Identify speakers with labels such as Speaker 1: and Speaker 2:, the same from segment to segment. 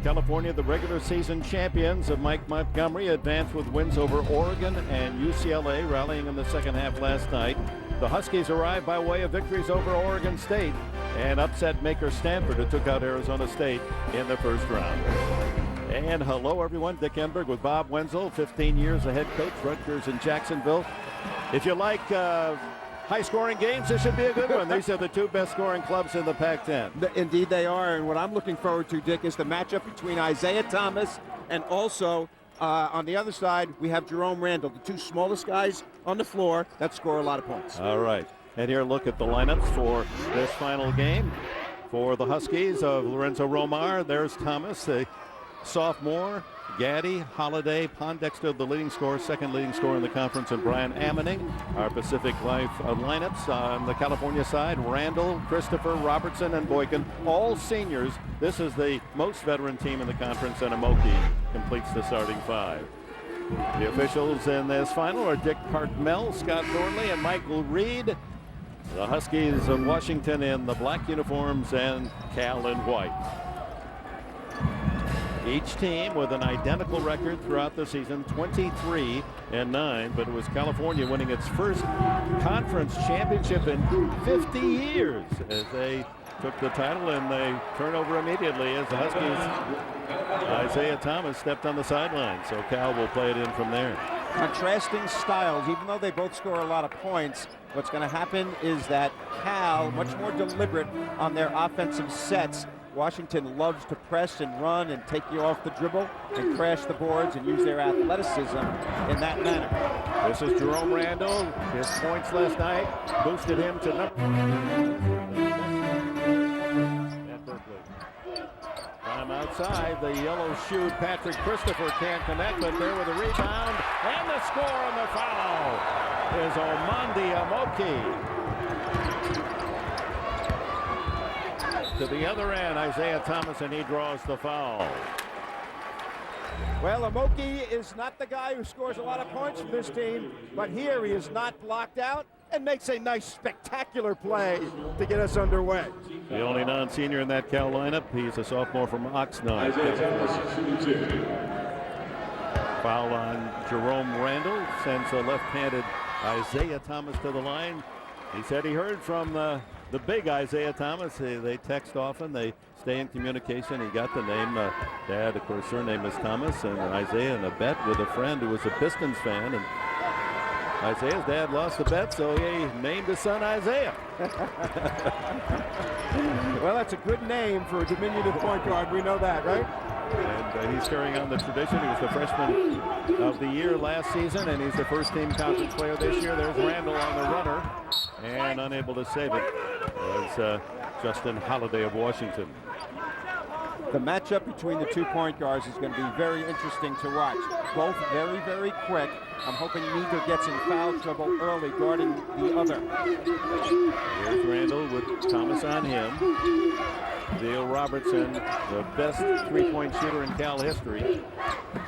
Speaker 1: California, the regular season champions of Mike Montgomery, advanced with wins over Oregon and UCLA, rallying in the second half last night. The Huskies arrived by way of victories over Oregon State and upset maker Stanford, who took out Arizona State in the first round. And hello, everyone. Dick Enberg with Bob Wenzel, 15 years a head coach, Rutgers and Jacksonville. If you like high-scoring games, this should be a good one. These are the two best-scoring clubs in the Pac-10.
Speaker 2: Indeed they are, and what I'm looking forward to, Dick, is the matchup between Isaiah Thomas and also, on the other side, we have Jerome Randall, the two smallest guys on the floor that score a lot of points.
Speaker 1: All right, and here look at the lineups for this final game. For the Huskies of Lorenzo Romar, there's Thomas, the sophomore, Gaddy, Holiday, Pondexter, the leading scorer, second leading scorer in the conference, and Brian Ammoning. Our Pacific Life lineups on the California side, Randall, Christopher, Robertson, and Boykin, all seniors. This is the most veteran team in the conference, and Amoki completes the starting five. The officials in this final are Dick Hartmell, Scott Thornley, and Michael Reed. The Huskies of Washington in the black uniforms and Cal in white. Each team with an identical record throughout the season, 23-9, but it was California winning its first conference championship in 50 years as they took the title, and they turn over immediately as the Huskies, Isaiah Thomas stepped on the sideline, so Cal will play it in from there.
Speaker 2: Contrasting styles, even though they both score a lot of points, what's going to happen is that Cal, much more deliberate on their offensive sets. Washington loves to press and run and take you off the dribble and crash the boards and use their athleticism in that manner.
Speaker 1: This is Jerome Randall. His points last night boosted him to number at Berkeley. From outside, the yellow shoe Patrick Christopher can't connect, but there with a rebound and the score on the foul is Omandi Amoki. To the other end, Isaiah Thomas, and he draws the foul.
Speaker 2: Well, Amoki is not the guy who scores a lot of points for this team, but here he is not blocked out and makes a nice, spectacular play to get us underway.
Speaker 1: The only non-senior in that Cal lineup. He's a sophomore from Oxnard. Foul on Jerome Randall sends a left-handed Isaiah Thomas to the line. He said he heard from the big Isaiah Thomas. They text often. They stay in communication. He got the name. Dad, of course, surname is Thomas, and Isaiah in a bet with a friend who was a Pistons fan. And Isaiah's dad lost the bet, so he named his son Isaiah.
Speaker 2: Well, that's a good name for a diminutive point guard. We know that, right?
Speaker 1: And he's carrying on the tradition. He was the freshman of the year last season, and he's the first-team conference player this year. There's Randall on the runner, and unable to save it was Justin Holiday of Washington.
Speaker 2: The matchup between the 2 point guards is going to be very interesting to watch. Both very, very quick. I'm hoping neither gets in foul trouble early guarding the other.
Speaker 1: Here's Randall with Thomas on him. Dale Robertson, the best three-point shooter in Cal history.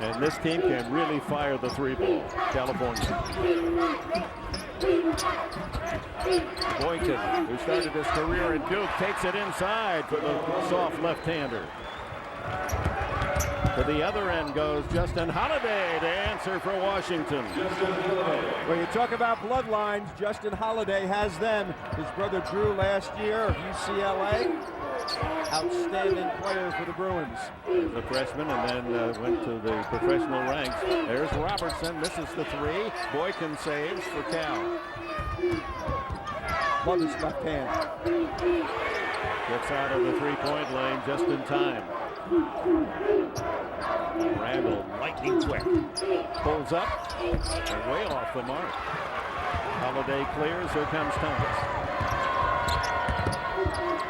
Speaker 1: And this team can really fire the three ball. California. Boykin, who started his career in Duke, takes it inside for the soft left-hander. To the other end goes Justin Holiday to answer for Washington.
Speaker 2: When you talk about bloodlines, Justin Holiday has them. His brother Drew last year of UCLA. Outstanding player for the Bruins.
Speaker 1: He's a freshman and then went to the professional ranks. There's Robertson, misses the three. Boykin saves for Cal.
Speaker 2: Love his left hand.
Speaker 1: Gets out of the three-point lane just in time. Randall, lightning quick. Pulls up and way off the mark. Holiday clears. Here comes Thomas.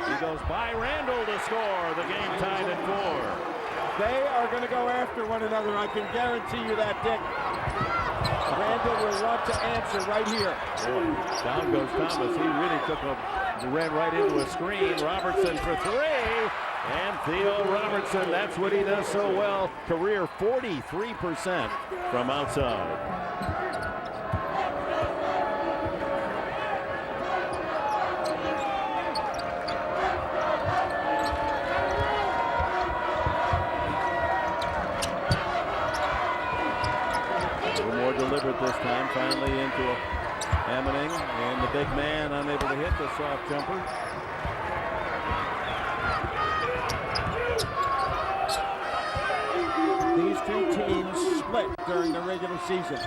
Speaker 1: He goes by Randall to score. The game tied at 4.
Speaker 2: They are going to go after one another. I can guarantee you that, Dick. Randall will want to answer right here.
Speaker 1: Oh, down goes Thomas. He really ran right into a screen. Robertson for three. And Theo Robertson, that's what he does so well. Career 43% from outside. it this time, finally into Ammoning, and the big man unable to hit the soft jumper.
Speaker 2: These two teams split during the regular season,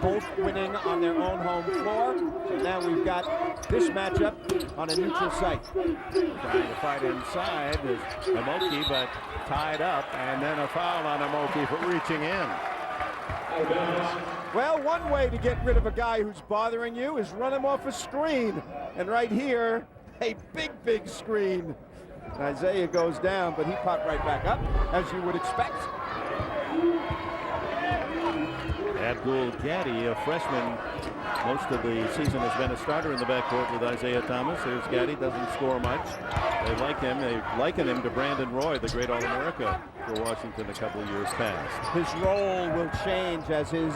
Speaker 2: both winning on their own home floor. So now we've got this matchup on a neutral site.
Speaker 1: Trying to fight inside is Amoki, but tied up, and then a foul on Amoki for reaching in.
Speaker 2: Well, one way to get rid of a guy who's bothering you is run him off a screen. And right here, a big screen. And Isaiah goes down, but he popped right back up, as you would expect.
Speaker 1: Abdul Gaddy, a freshman, most of the season has been a starter in the backcourt with Isaiah Thomas. Here's Gaddy, doesn't score much. They like him. They liken him to Brandon Roy, the great All-America for Washington a couple of years past.
Speaker 2: His role will change as his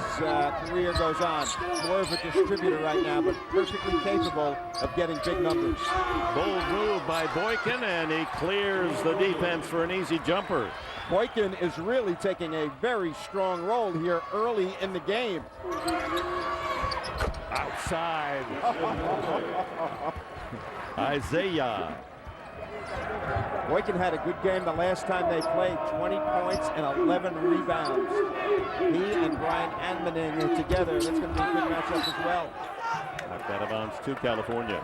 Speaker 2: career goes on. More of a distributor right now, but perfectly capable of getting big numbers.
Speaker 1: Bold move by Boykin, and he clears the defense for an easy jumper.
Speaker 2: Boykin is really taking a very strong role here early in the game.
Speaker 1: Outside. Isaiah.
Speaker 2: Boykin had a good game the last time they played, 20 points and 11 rebounds. He and Brian Anmaning together, that's going to be a good matchup as well.
Speaker 1: Knocked out of bounds to California.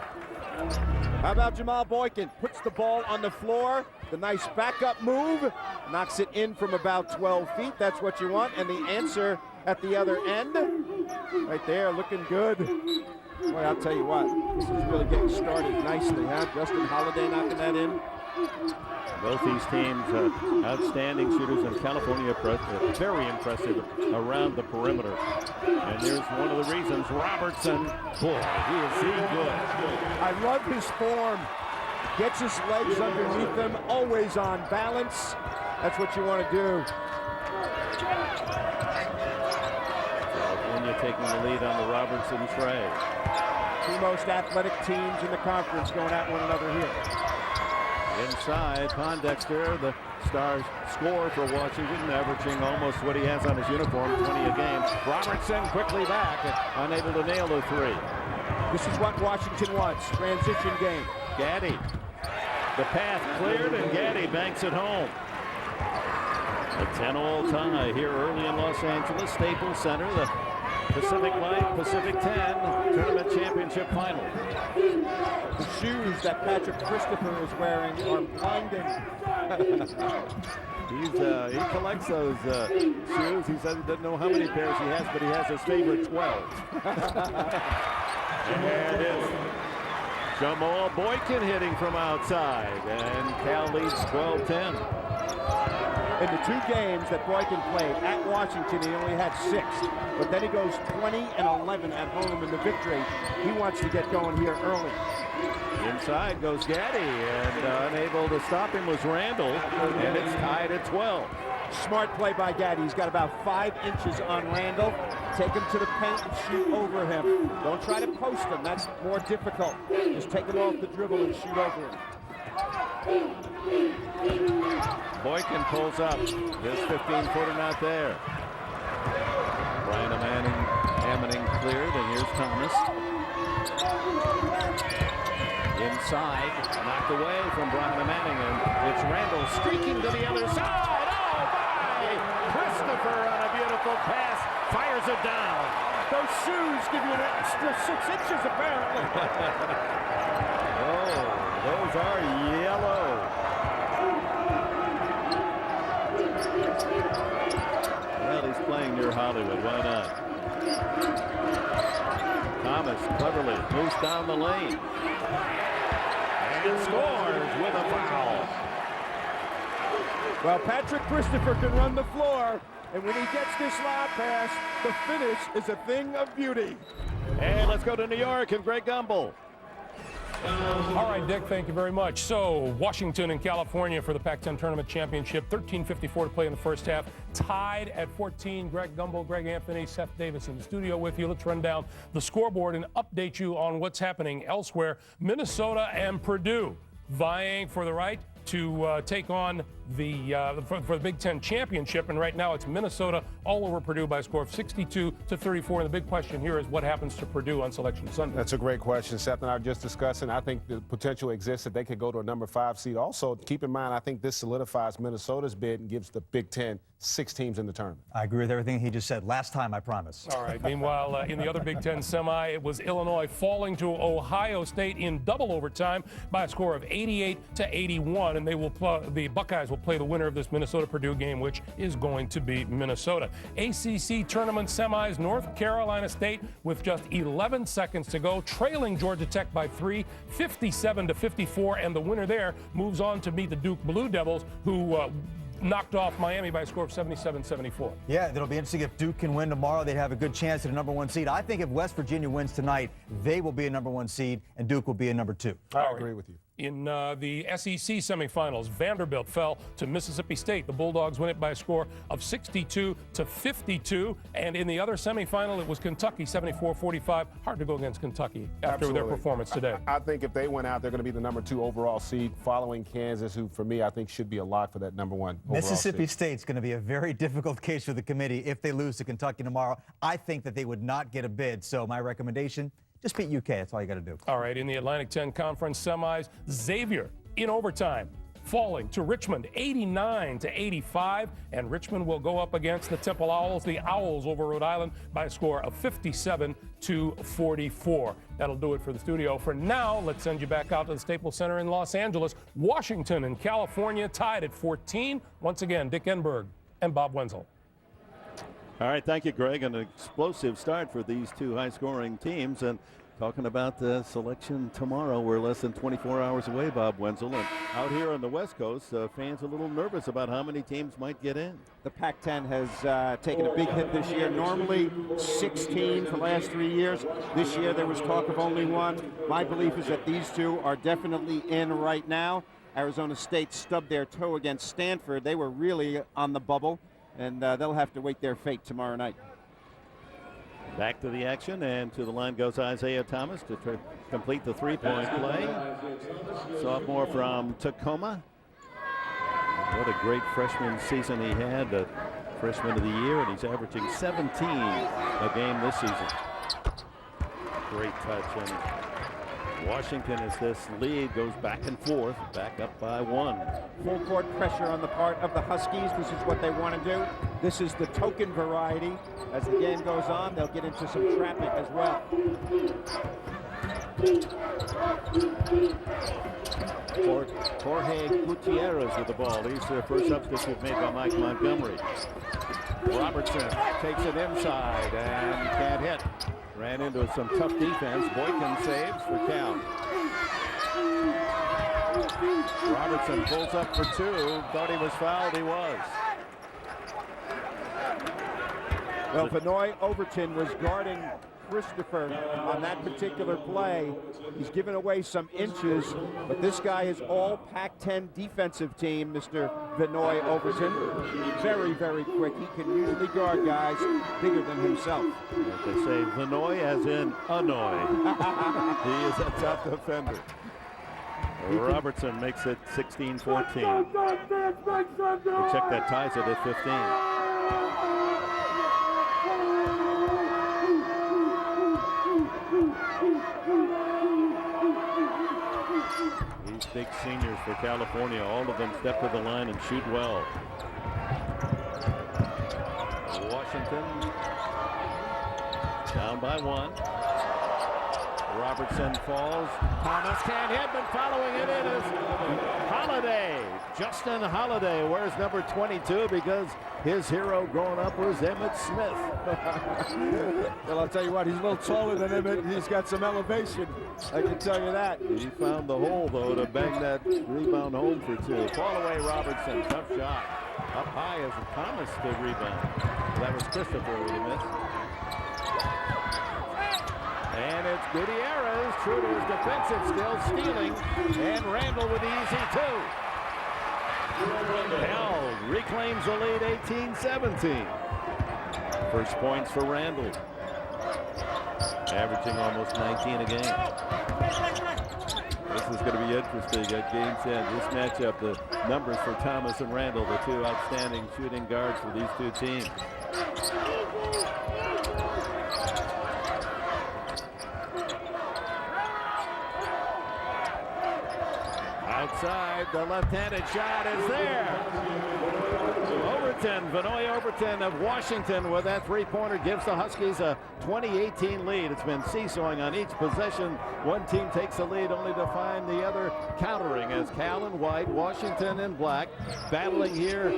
Speaker 2: How about Jamal Boykin? Puts the ball on the floor. The nice backup move. Knocks it in from about 12 feet. That's what you want. And the answer at the other end. Right there, looking good. Boy, I'll tell you what. This is really getting started nicely, huh? Justin Holiday knocking that in.
Speaker 1: Both these teams outstanding shooters, and California very impressive around the perimeter. And there's one of the reasons Robertson, boy, he is good.
Speaker 2: I love his form. Gets his legs underneath him, always on balance. That's what you want to do.
Speaker 1: California taking the lead on the Robertson tray.
Speaker 2: Two most athletic teams in the conference going at one another here.
Speaker 1: Inside, Pondexter, the star scorer for Washington, averaging almost what he has on his uniform, 20 a game. Robertson quickly back, unable to nail the three.
Speaker 2: This is what Washington wants, transition game.
Speaker 1: Gaddy, the path cleared, and Gaddy banks it home. A 10-all tie here early in Los Angeles, Staples Center, the Pacific Light, Pacific 10 Tournament Championship Final.
Speaker 2: The shoes that Patrick Christopher is wearing are blinding.
Speaker 1: He collects those shoes. He says he doesn't know how many pairs he has, but he has his favorite 12. And it's Jamal Boykin hitting from outside, and Cal leads 12-10.
Speaker 2: In the two games that Boykin played at Washington, he only had 6. But then he goes 20 and 11 at home in the victory. He wants to get going here early.
Speaker 1: Inside goes Gaddy, and unable to stop him was Randall, and it's tied at 12.
Speaker 2: Smart play by Gaddy. He's got about 5 inches on Randall. Take him to the paint and shoot over him. Don't try to post him. That's more difficult. Just take him off the dribble and shoot over him.
Speaker 1: Boykin pulls up. His 15-footer not there. Brian Ammaning cleared, and here's Thomas. Inside, knocked away from Brian Ammaning, and it's Randall streaking to the other side. Oh, my! Christopher on a beautiful pass, fires it down.
Speaker 2: Those shoes give you an extra 6 inches, apparently.
Speaker 1: Oh, those are yellow. Well, he's playing near Hollywood. Why not? Thomas cleverly moves down the lane. And scores with a foul.
Speaker 2: Well, Patrick Christopher can run the floor, and when he gets this lob pass, the finish is a thing of beauty.
Speaker 1: And let's go to New York and Greg Gumbel.
Speaker 3: All right, Dick, thank you very much. So, Washington and California for the Pac-10 Tournament Championship. 13:54 to play in the first half. Tied at 14. Greg Gumbel, Greg Anthony, Seth Davis in the studio with you. Let's run down the scoreboard and update you on what's happening elsewhere. Minnesota and Purdue vying for the right to take on for the Big Ten championship, and right now it's Minnesota all over Purdue by a score of 62-34. And the big question here is what happens to Purdue on Selection Sunday.
Speaker 4: That's a great question. Seth and I are just discussing. I think the potential exists that they could go to a number 5 seed. Also, keep in mind, I think this solidifies Minnesota's bid and gives the Big Ten 6 teams in the tournament.
Speaker 5: I agree with everything he just said. Last time, I promise.
Speaker 3: All right. Meanwhile, in the other Big Ten semi, it was Illinois falling to Ohio State in double overtime by a score of 88-81, and the Buckeyes will play the winner of this Minnesota-Purdue game, which is going to be Minnesota. ACC tournament semis, North Carolina State with just 11 seconds to go, trailing Georgia Tech by 3, 57-54, and the winner there moves on to meet the Duke Blue Devils, who knocked off Miami by a score of 77-74.
Speaker 5: Yeah, it'll be interesting if Duke can win tomorrow. They'd have a good chance at a number 1 seed. I think if West Virginia wins tonight, they will be a number 1 seed, and Duke will be a number 2.
Speaker 4: I agree with you.
Speaker 3: In the SEC semifinals, Vanderbilt fell to Mississippi State. The Bulldogs win it by a score of 62-52. And in the other semifinal, it was Kentucky 74-45. Hard to go against Kentucky after their performance today.
Speaker 4: I think if they win out, they're going to be the number 2 overall seed, following Kansas, who, for me, I think should be a lock for that number 1 overall
Speaker 5: Mississippi
Speaker 4: seed.
Speaker 5: State's going to be a very difficult case for the committee if they lose to Kentucky tomorrow. I think that they would not get a bid. So my recommendation, just beat UK. That's all you got to do.
Speaker 3: All right, in the Atlantic 10 Conference semis, Xavier in overtime, falling to Richmond 89-85, and Richmond will go up against the Temple Owls, the Owls over Rhode Island, by a score of 57-44. That'll do it for the studio. For now, let's send you back out to the Staples Center in Los Angeles. Washington and California tied at 14. Once again, Dick Enberg and Bob Wenzel.
Speaker 1: All right, thank you, Greg. An explosive start for these two high-scoring teams. And talking about the selection tomorrow, we're less than 24 hours away, Bob Wenzel. And out here on the West Coast, fans are a little nervous about how many teams might get in.
Speaker 2: The Pac-10 has taken a big hit this year. Normally 16 for the last 3 years. This year there was talk of only 1. My belief is that these two are definitely in right now. Arizona State stubbed their toe against Stanford. They were really on the bubble, and they'll have to wait their fate tomorrow night.
Speaker 1: Back to the action, and to the line goes Isaiah Thomas to complete the three-point play. Sophomore from Tacoma. What a great freshman season he had, the freshman of the year, and he's averaging 17 a game this season. Great touch, and Washington, as this lead goes back and forth, back up by 1.
Speaker 2: Full court pressure on the part of the Huskies. This is what they want to do. This is the token variety. As the game goes on, they'll get into some trapping as well.
Speaker 1: Jorge Gutierrez with the ball. He's the first substitute made by Mike Montgomery. Robertson takes it inside and can't hit. Ran into some tough defense. Boykin saves for Cal. Robertson pulls up for 2. Thought he was fouled. He was.
Speaker 2: Well, Vinoy Overton was guarding Christopher on that particular play. He's given away some inches, but this guy is all Pac-10 defensive team, Mr. Vinoy Overton. Very, very quick. He can usually guard guys bigger than himself.
Speaker 1: Like they say, Vinoy as in annoy. He is a tough defender. Robertson makes it 16-14. We'll check that, ties it at 15. These big seniors for California, all of them step to the line and shoot well. Washington down by 1. Robertson falls. Thomas can't hit, but following it in is Holiday. Justin Holiday wears number 22 because his hero growing up was Emmitt Smith.
Speaker 2: Well, I'll tell you what, he's a little taller than Emmitt. He's got some elevation, I can tell you that.
Speaker 1: He found the hole, though, to bang that rebound home for 2. Fall away, Robertson. Tough shot. Up high as Thomas to rebound. That was Christopher with a miss. And it's Gutierrez, true to his defensive skills, stealing, and Randall with the easy 2. Cal reclaims the lead, 18-17. First points for Randall, averaging almost 19 a game. This is going to be interesting at game's end. This matchup, the numbers for Thomas and Randall, the two outstanding shooting guards for these two teams. Outside, the left-handed shot is there. Vanoy Overton of Washington with that three-pointer gives the Huskies a 20-18 lead. It's been seesawing on each possession. One team takes the lead only to find the other countering as Cal in white, Washington in black, battling here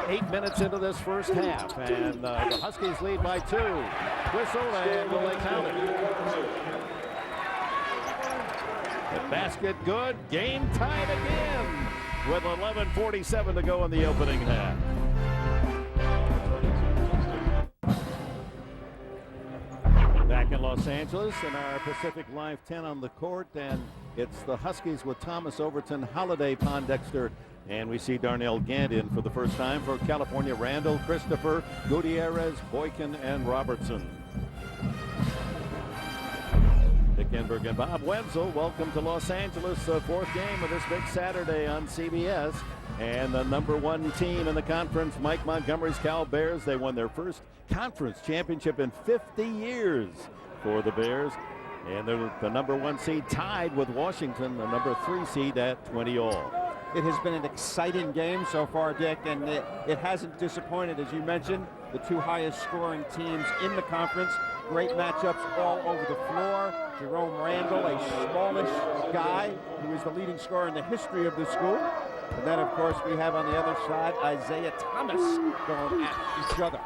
Speaker 1: 8 minutes into this first half. And the Huskies lead by 2. Whistle, and will they count it? The basket good, game tied again with 11:47 to go in the opening half. Back in Los Angeles in our Pacific Live 10 on the court, and it's the Huskies with Thomas, Overton, Holiday, Pondexter, and we see Darnell Gant in for the first time for California. Randall, Christopher, Gutierrez, Boykin, and Robertson. Dick Enberg and Bob Wenzel, welcome to Los Angeles, the fourth game of this big Saturday on CBS. And the #1 team in the conference, Mike Montgomery's Cal Bears, they won their first conference championship in 50 years for the Bears. And they're the #1 seed tied with Washington, the #3 seed at 20 all.
Speaker 2: It has been an exciting game so far, Dick, and it hasn't disappointed. As you mentioned, the two highest scoring teams in the conference. Great matchups all over the floor. Jerome Randall, a smallish guy who is the leading scorer in the history of the school. And then, of course, we have on the other side Isaiah Thomas going at each other.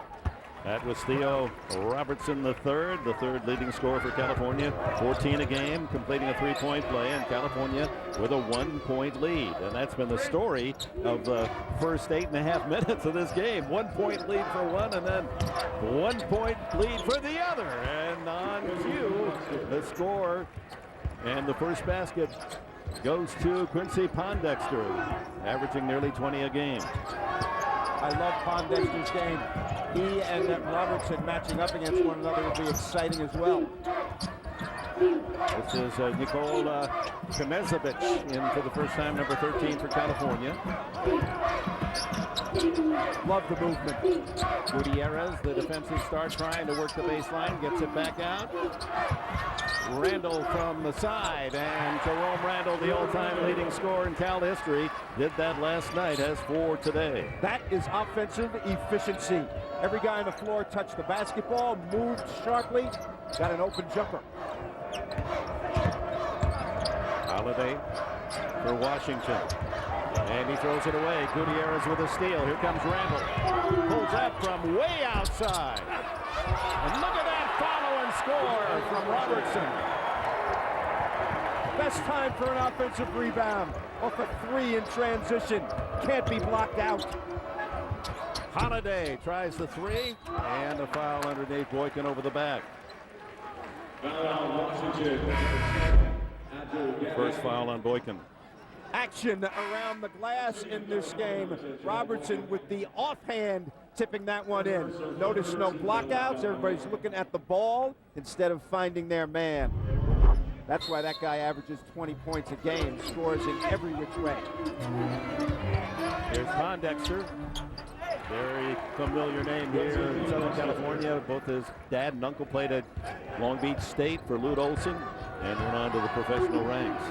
Speaker 1: That was Theo Robertson the third leading scorer for California. 14 a game, completing a three-point play, and California with a 1-point lead. And that's been the story of the first 8.5 minutes of this game. 1-point lead for one, and then 1-point lead for the other. And on cue, the score and the first basket goes to Quincy Pondexter, averaging nearly 20 a game.
Speaker 2: I love Pondexter's game. He and Robertson matching up against one another will be exciting as well.
Speaker 1: This is Nikola Kamezovic in for the first time, #13 for California.
Speaker 2: Love the movement.
Speaker 1: Gutierrez, the defensive star, trying to work the baseline, gets it back out. Randall from the side, and Jerome Randall, the all-time leading scorer in Cal history, did that last night, has 4 today.
Speaker 2: That is offensive efficiency. Every guy on the floor touched the basketball, moved sharply, got an open jumper.
Speaker 1: Holiday for Washington. And he throws it away. Gutierrez with a steal. Here comes Randall. Pulls up from way outside. And look at that follow and score from Robertson.
Speaker 2: Best time for an offensive rebound. Off a 3 in transition. Can't be blocked out.
Speaker 1: Holiday tries the 3, and a foul underneath Boykin over the back. First foul on Boykin.
Speaker 2: Action around the glass in this game. Robertson with the offhand tipping that one in. Notice no blockouts. Everybody's looking at the ball instead of finding their man. That's why that guy averages 20 points a game, scores in every which way.
Speaker 1: Here's Pondexter. Very familiar name here in Southern California. Both his dad and uncle played at Long Beach State for Lute Olson and went on to the professional ranks.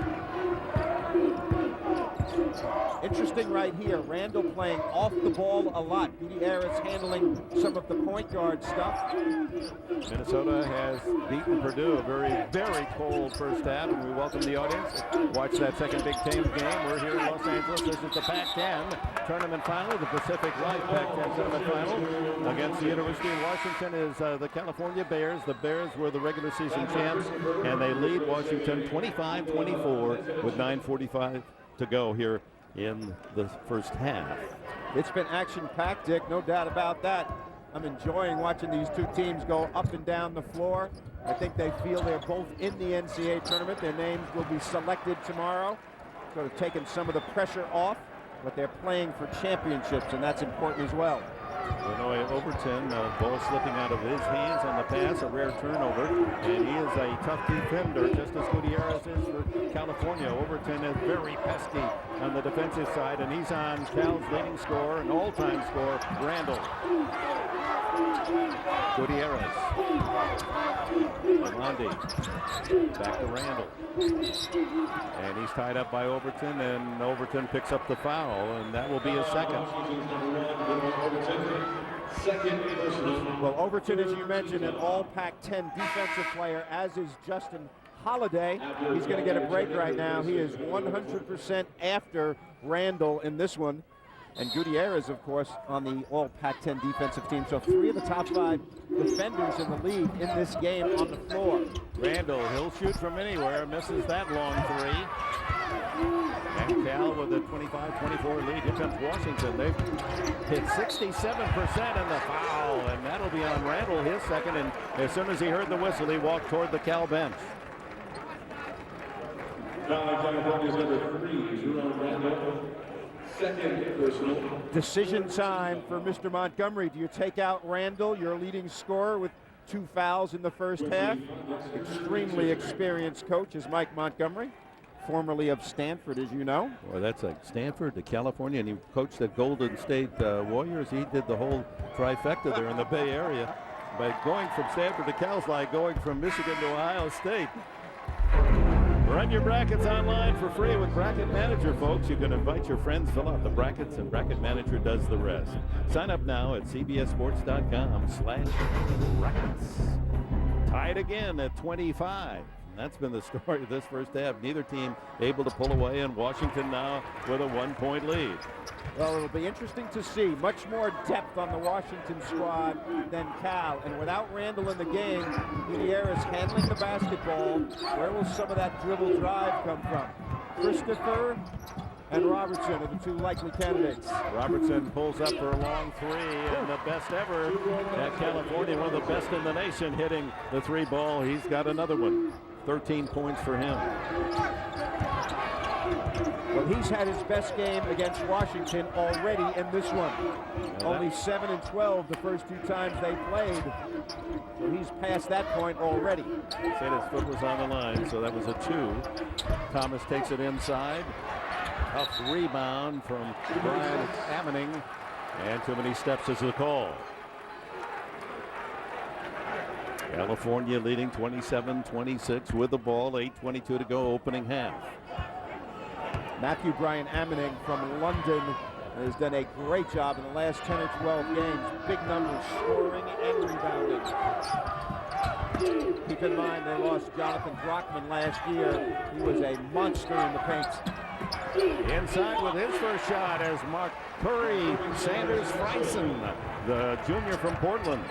Speaker 2: Interesting right here. Randall playing off the ball a lot. Gutierrez handling some of the point guard stuff.
Speaker 1: Minnesota has beaten Purdue, a very, very cold first half, and we welcome the audience. Watch that second Big Ten game. We're here in Los Angeles. This is the Pac-10 Tournament Final, the Pacific Life Pac-10 Tournament Final. Against the University of Washington is the California Bears. The Bears were the regular season champs, and they lead Washington 25-24 with 9:45 to go here in the first half.
Speaker 2: It's been action-packed, Dick, no doubt about that. I'm enjoying watching these two teams go up and down the floor. I think they feel they're both in the NCAA tournament. Their names will be selected tomorrow, sort of taking some of the pressure off, but they're playing for championships, and that's important as well.
Speaker 1: Illinois Overton, ball slipping out of his hands on the pass, a rare turnover, and he is a tough defender, just as Gutierrez is for California. Overton is very pesky on the defensive side, and he's on Cal's leading scorer, an all-time scorer, Randall. Gutierrez. Lamandi. Back to Randall. And he's tied up by Overton, and Overton picks up the foul, and that will be a second.
Speaker 2: Well, Overton, as you mentioned, an all Pac-10 defensive player, as is Justin Holiday. He's going to get a break right now. He is 100% after Randall in this one. And Gutierrez, of course, on the all Pac-10 defensive team. So 3 of the top 5 defenders in the league in this game on the floor.
Speaker 1: Randall, he'll shoot from anywhere, misses that long 3. And Cal with a 25-24 lead. Here comes Washington. They've hit 67% in the foul, and that'll be on Randall, his second. And as soon as he heard the whistle, he walked toward the Cal bench.
Speaker 2: Decision time for Mr. Montgomery. Do you take out Randall, your leading scorer, with 2 fouls in the first half? Extremely experienced coach is Mike Montgomery, formerly of Stanford, as you know.
Speaker 1: Well, that's like Stanford to California, and he coached the Golden State Warriors. He did the whole trifecta there in the Bay Area. But going from Stanford to Cal's like going from Michigan to Ohio State. Run your brackets online for free with Bracket Manager, folks. You can invite your friends, fill out the brackets, and Bracket Manager does the rest. Sign up now at cbssports.com/brackets. Tied again at 25. That's been the story of this first half. Neither team able to pull away, and Washington now with a 1-point lead.
Speaker 2: Well, it'll be interesting to see. Much more depth on the Washington squad than Cal. And without Randall in the game, Gutierrez handling the basketball. Where will some of that dribble drive come from? Christopher and Robertson are the 2 likely candidates.
Speaker 1: Robertson pulls up for a long 3, and the best ever at California, one of the best in the nation, hitting the 3 ball. He's got another one. 13 points for him.
Speaker 2: Well, he's had his best game against Washington already in this one. Only 7 and 12 the first 2 times they played. So he's past that point already.
Speaker 1: Said his foot was on the line, so that was a 2. Thomas takes it inside. Tough rebound from Brian Ammoning, and too many steps is the call. California leading 27-26 with the ball, 8:22 to go, opening half.
Speaker 2: Matthew Brian Ammoning from London has done a great job in the last 10 or 12 games. Big numbers, scoring and rebounding. Keep in mind they lost Jonathan Brockman last year. He was a monster in the paint.
Speaker 1: Inside with his first shot as Mark Curry, Sanders Friesen, the junior from Portland.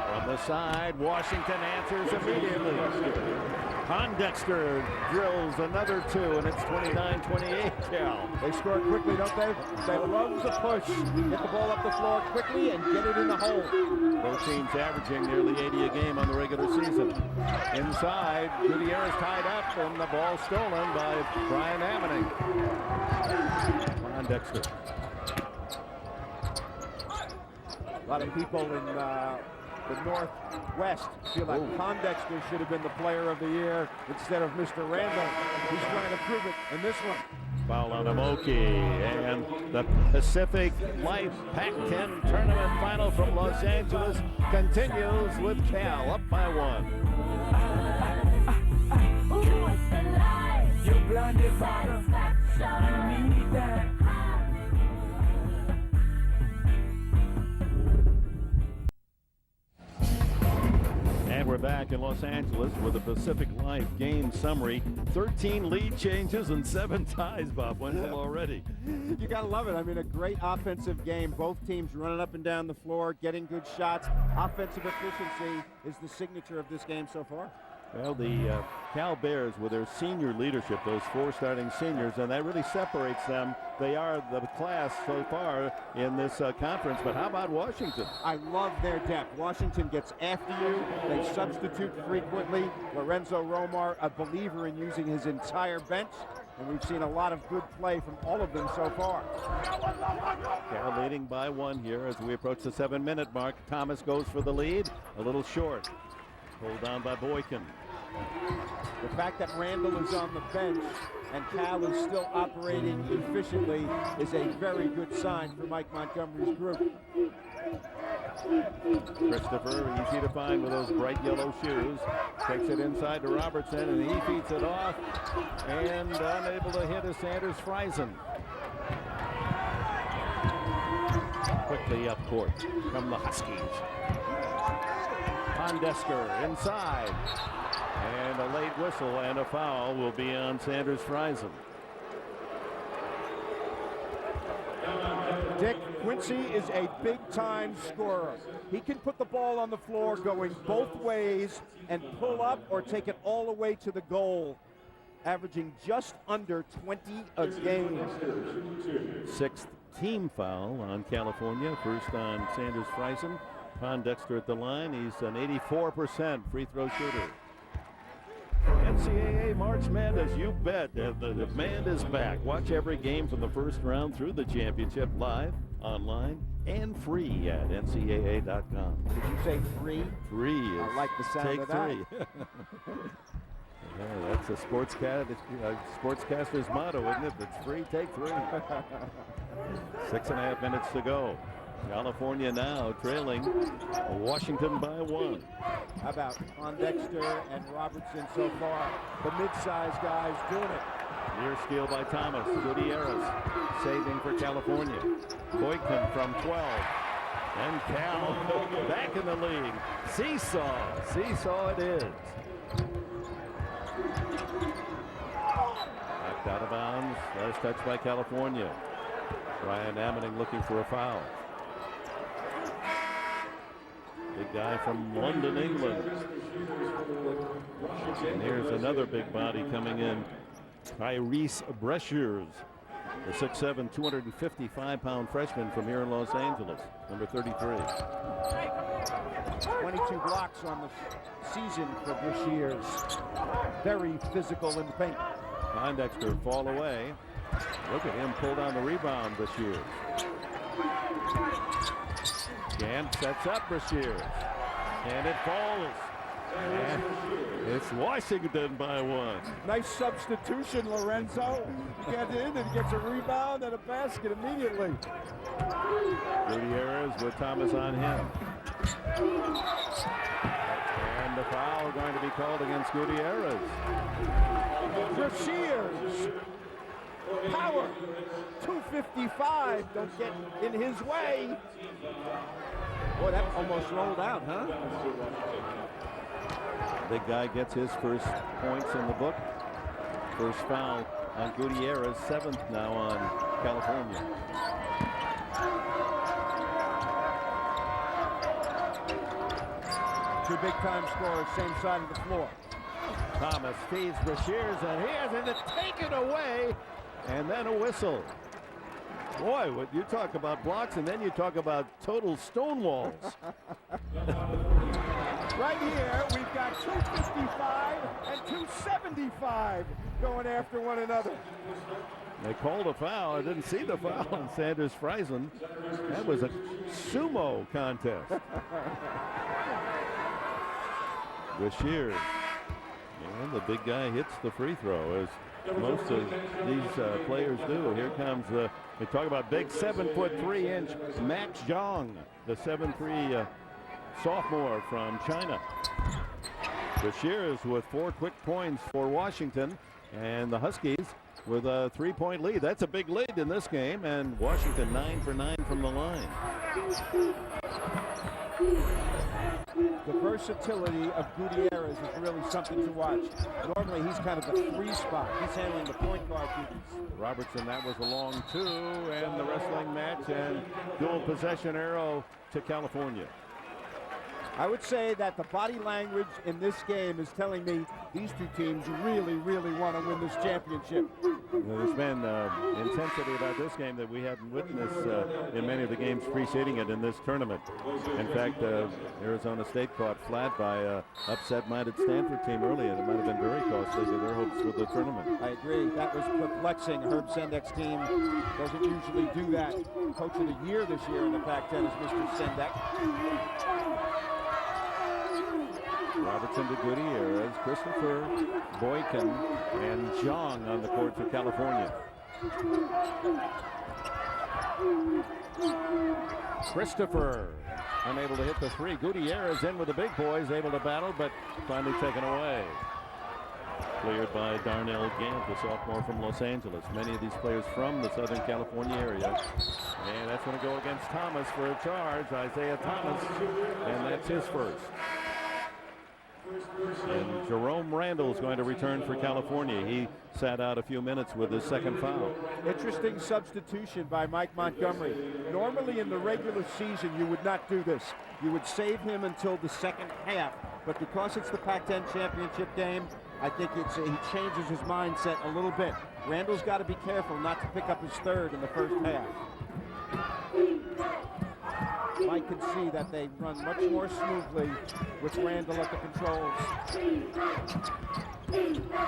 Speaker 1: From the side, Washington answers immediately. Pondexter drills another 2, and it's 29-28 Cal.
Speaker 2: They score quickly, don't they? They love to push. Get the ball up the floor quickly and get it in the hole.
Speaker 1: Both teams averaging nearly 80 a game on the regular season. Inside, Gutierrez tied up, and the ball stolen by Brian Ammoning. Pondexter.
Speaker 2: A lot of people in the Northwest feel like Pondexter should have been the player of the year instead of Mr. Randall. He's trying to prove it in this one.
Speaker 1: Foul on Amoki, and the Pacific Life Pac-10 Tournament Final from Los Angeles continues with Cal up by 1.
Speaker 6: You're blinded by the you need that.
Speaker 1: And we're back in Los Angeles with a Pacific Life game summary. 13 lead changes and 7 ties, Bob Wendell, already.
Speaker 2: You got to love it. I mean, a great offensive game. Both teams running up and down the floor, getting good shots. Offensive efficiency is the signature of this game so far.
Speaker 1: Well, the Cal Bears with their senior leadership, those 4 starting seniors, and that really separates them. They are the class so far in this conference, but how about Washington?
Speaker 2: I love their depth. Washington gets after you. They substitute frequently. Lorenzo Romar, a believer in using his entire bench. and we've seen a lot of good play from all of them so far.
Speaker 1: Cal leading by 1 here as we approach the 7-minute mark. Thomas goes for the lead, a little short. Pulled down by Boykin.
Speaker 2: The fact that Randall is on the bench and Cal is still operating efficiently is a very good sign for Mike Montgomery's group.
Speaker 1: Christopher, easy to find with those bright yellow shoes. Takes it inside to Robertson, and he feeds it off. And unable to hit is Sanders Friesen. Quickly up court from the Huskies. Pondesker inside. And a late whistle and a foul will be on Sanders Friesen.
Speaker 2: Dick, Quincy is a big-time scorer. He can put the ball on the floor going both ways and pull up or take it all the way to the goal, averaging just under 20 a game.
Speaker 1: 6th team foul on California. First on Sanders Friesen. Pondexter at the line. He's an 84% free throw shooter. NCAA March Madness, you bet. The demand is back. Watch every game from the first round through the championship live, online, and free at ncaa.com.
Speaker 2: Did you say free?
Speaker 1: Free is
Speaker 2: I like the sound
Speaker 1: take
Speaker 2: of that.
Speaker 1: 3. Yeah, that's a sportscaster's motto, isn't it? It's free, take 3. 6.5 minutes to go. California now trailing Washington by 1.
Speaker 2: How about Pondexter and Robertson so far? The mid-sized guys doing it.
Speaker 1: Near steal by Thomas. Gutierrez saving for California. Boykin from 12. And Cal back in the league. Seesaw. Seesaw it is. Knocked out of bounds. Last touch by California. Ryan Ammoning looking for a foul. Big guy from London, England. And here's another big body coming in. Tyrese Breshers, the 6'7", 255-pound freshman from here in Los Angeles, number 33.
Speaker 2: 22 blocks on the season for Brashears. Very physical in the paint.
Speaker 1: Pondexter fall away. Look at him pull down the rebound, Brashears. Gant sets up Brashears. And it falls. And it's Washington by 1.
Speaker 2: Nice substitution, Lorenzo. He gets in and gets a rebound and a basket immediately.
Speaker 1: Gutierrez with Thomas on him. And the foul going to be called against Gutierrez.
Speaker 2: Brashears. Power. 255. Don't get in his way. Boy, that almost rolled out, huh?
Speaker 1: Big guy gets his first points in the book. First foul on Gutierrez, 7th now on California.
Speaker 2: Two big-time scorers, same side of the floor.
Speaker 1: Thomas feeds Brashears, and he has it taken away, and then a whistle. Boy, what you talk about blocks, and then you talk about total stonewalls.
Speaker 2: Right here, we've got 255 and 275 going after one another.
Speaker 1: They called a foul. I didn't see the foul on Sanders Friesen. That was a sumo contest. Brashears. And the big guy hits the free throw, as most of these players do. Here comes they talk about big 7'3" Max Zhang, the 7'3" sophomore from China. Brashears with 4 quick points for Washington, and the Huskies with a 3-point lead. That's a big lead in this game, and Washington 9 for 9 from the line.
Speaker 2: The versatility of Gutierrez is really something to watch. Normally, he's kind of the 3 spot. He's handling the point guard duties.
Speaker 1: Robertson, that was a long 2, and the wrestling match, and dual possession arrow to California.
Speaker 2: I would say that the body language in this game is telling me these two teams really, really want to win this championship.
Speaker 1: There's been intensity about this game that we haven't witnessed in many of the games preceding it in this tournament. In fact, Arizona State caught flat by an upset-minded Stanford team early, and it might have been very costly to their hopes for the tournament.
Speaker 2: I agree. That was perplexing. Herb Sendek's team doesn't usually do that. Coach of the year this year in the Pac-10 is Mr. Sendek.
Speaker 1: Robertson to Gutierrez, Christopher, Boykin, and Zhang on the court for California. Christopher unable to hit the three. Gutierrez in with the big boys, able to battle, but finally taken away. Cleared by Darnell Gant, the sophomore from Los Angeles. Many of these players from the Southern California area. And that's going to go against Thomas for a charge. Isaiah Thomas, and that's his first. And Jerome Randall is going to return for California. He sat out a few minutes with his second foul.
Speaker 2: Interesting substitution by Mike Montgomery. Normally in the regular season, you would not do this. You would save him until the second half. But because it's the Pac-10 championship game, I think he changes his mindset a little bit. Randall's got to be careful not to pick up his third in the first half. Mike can see that they run much more smoothly with Randall at the controls.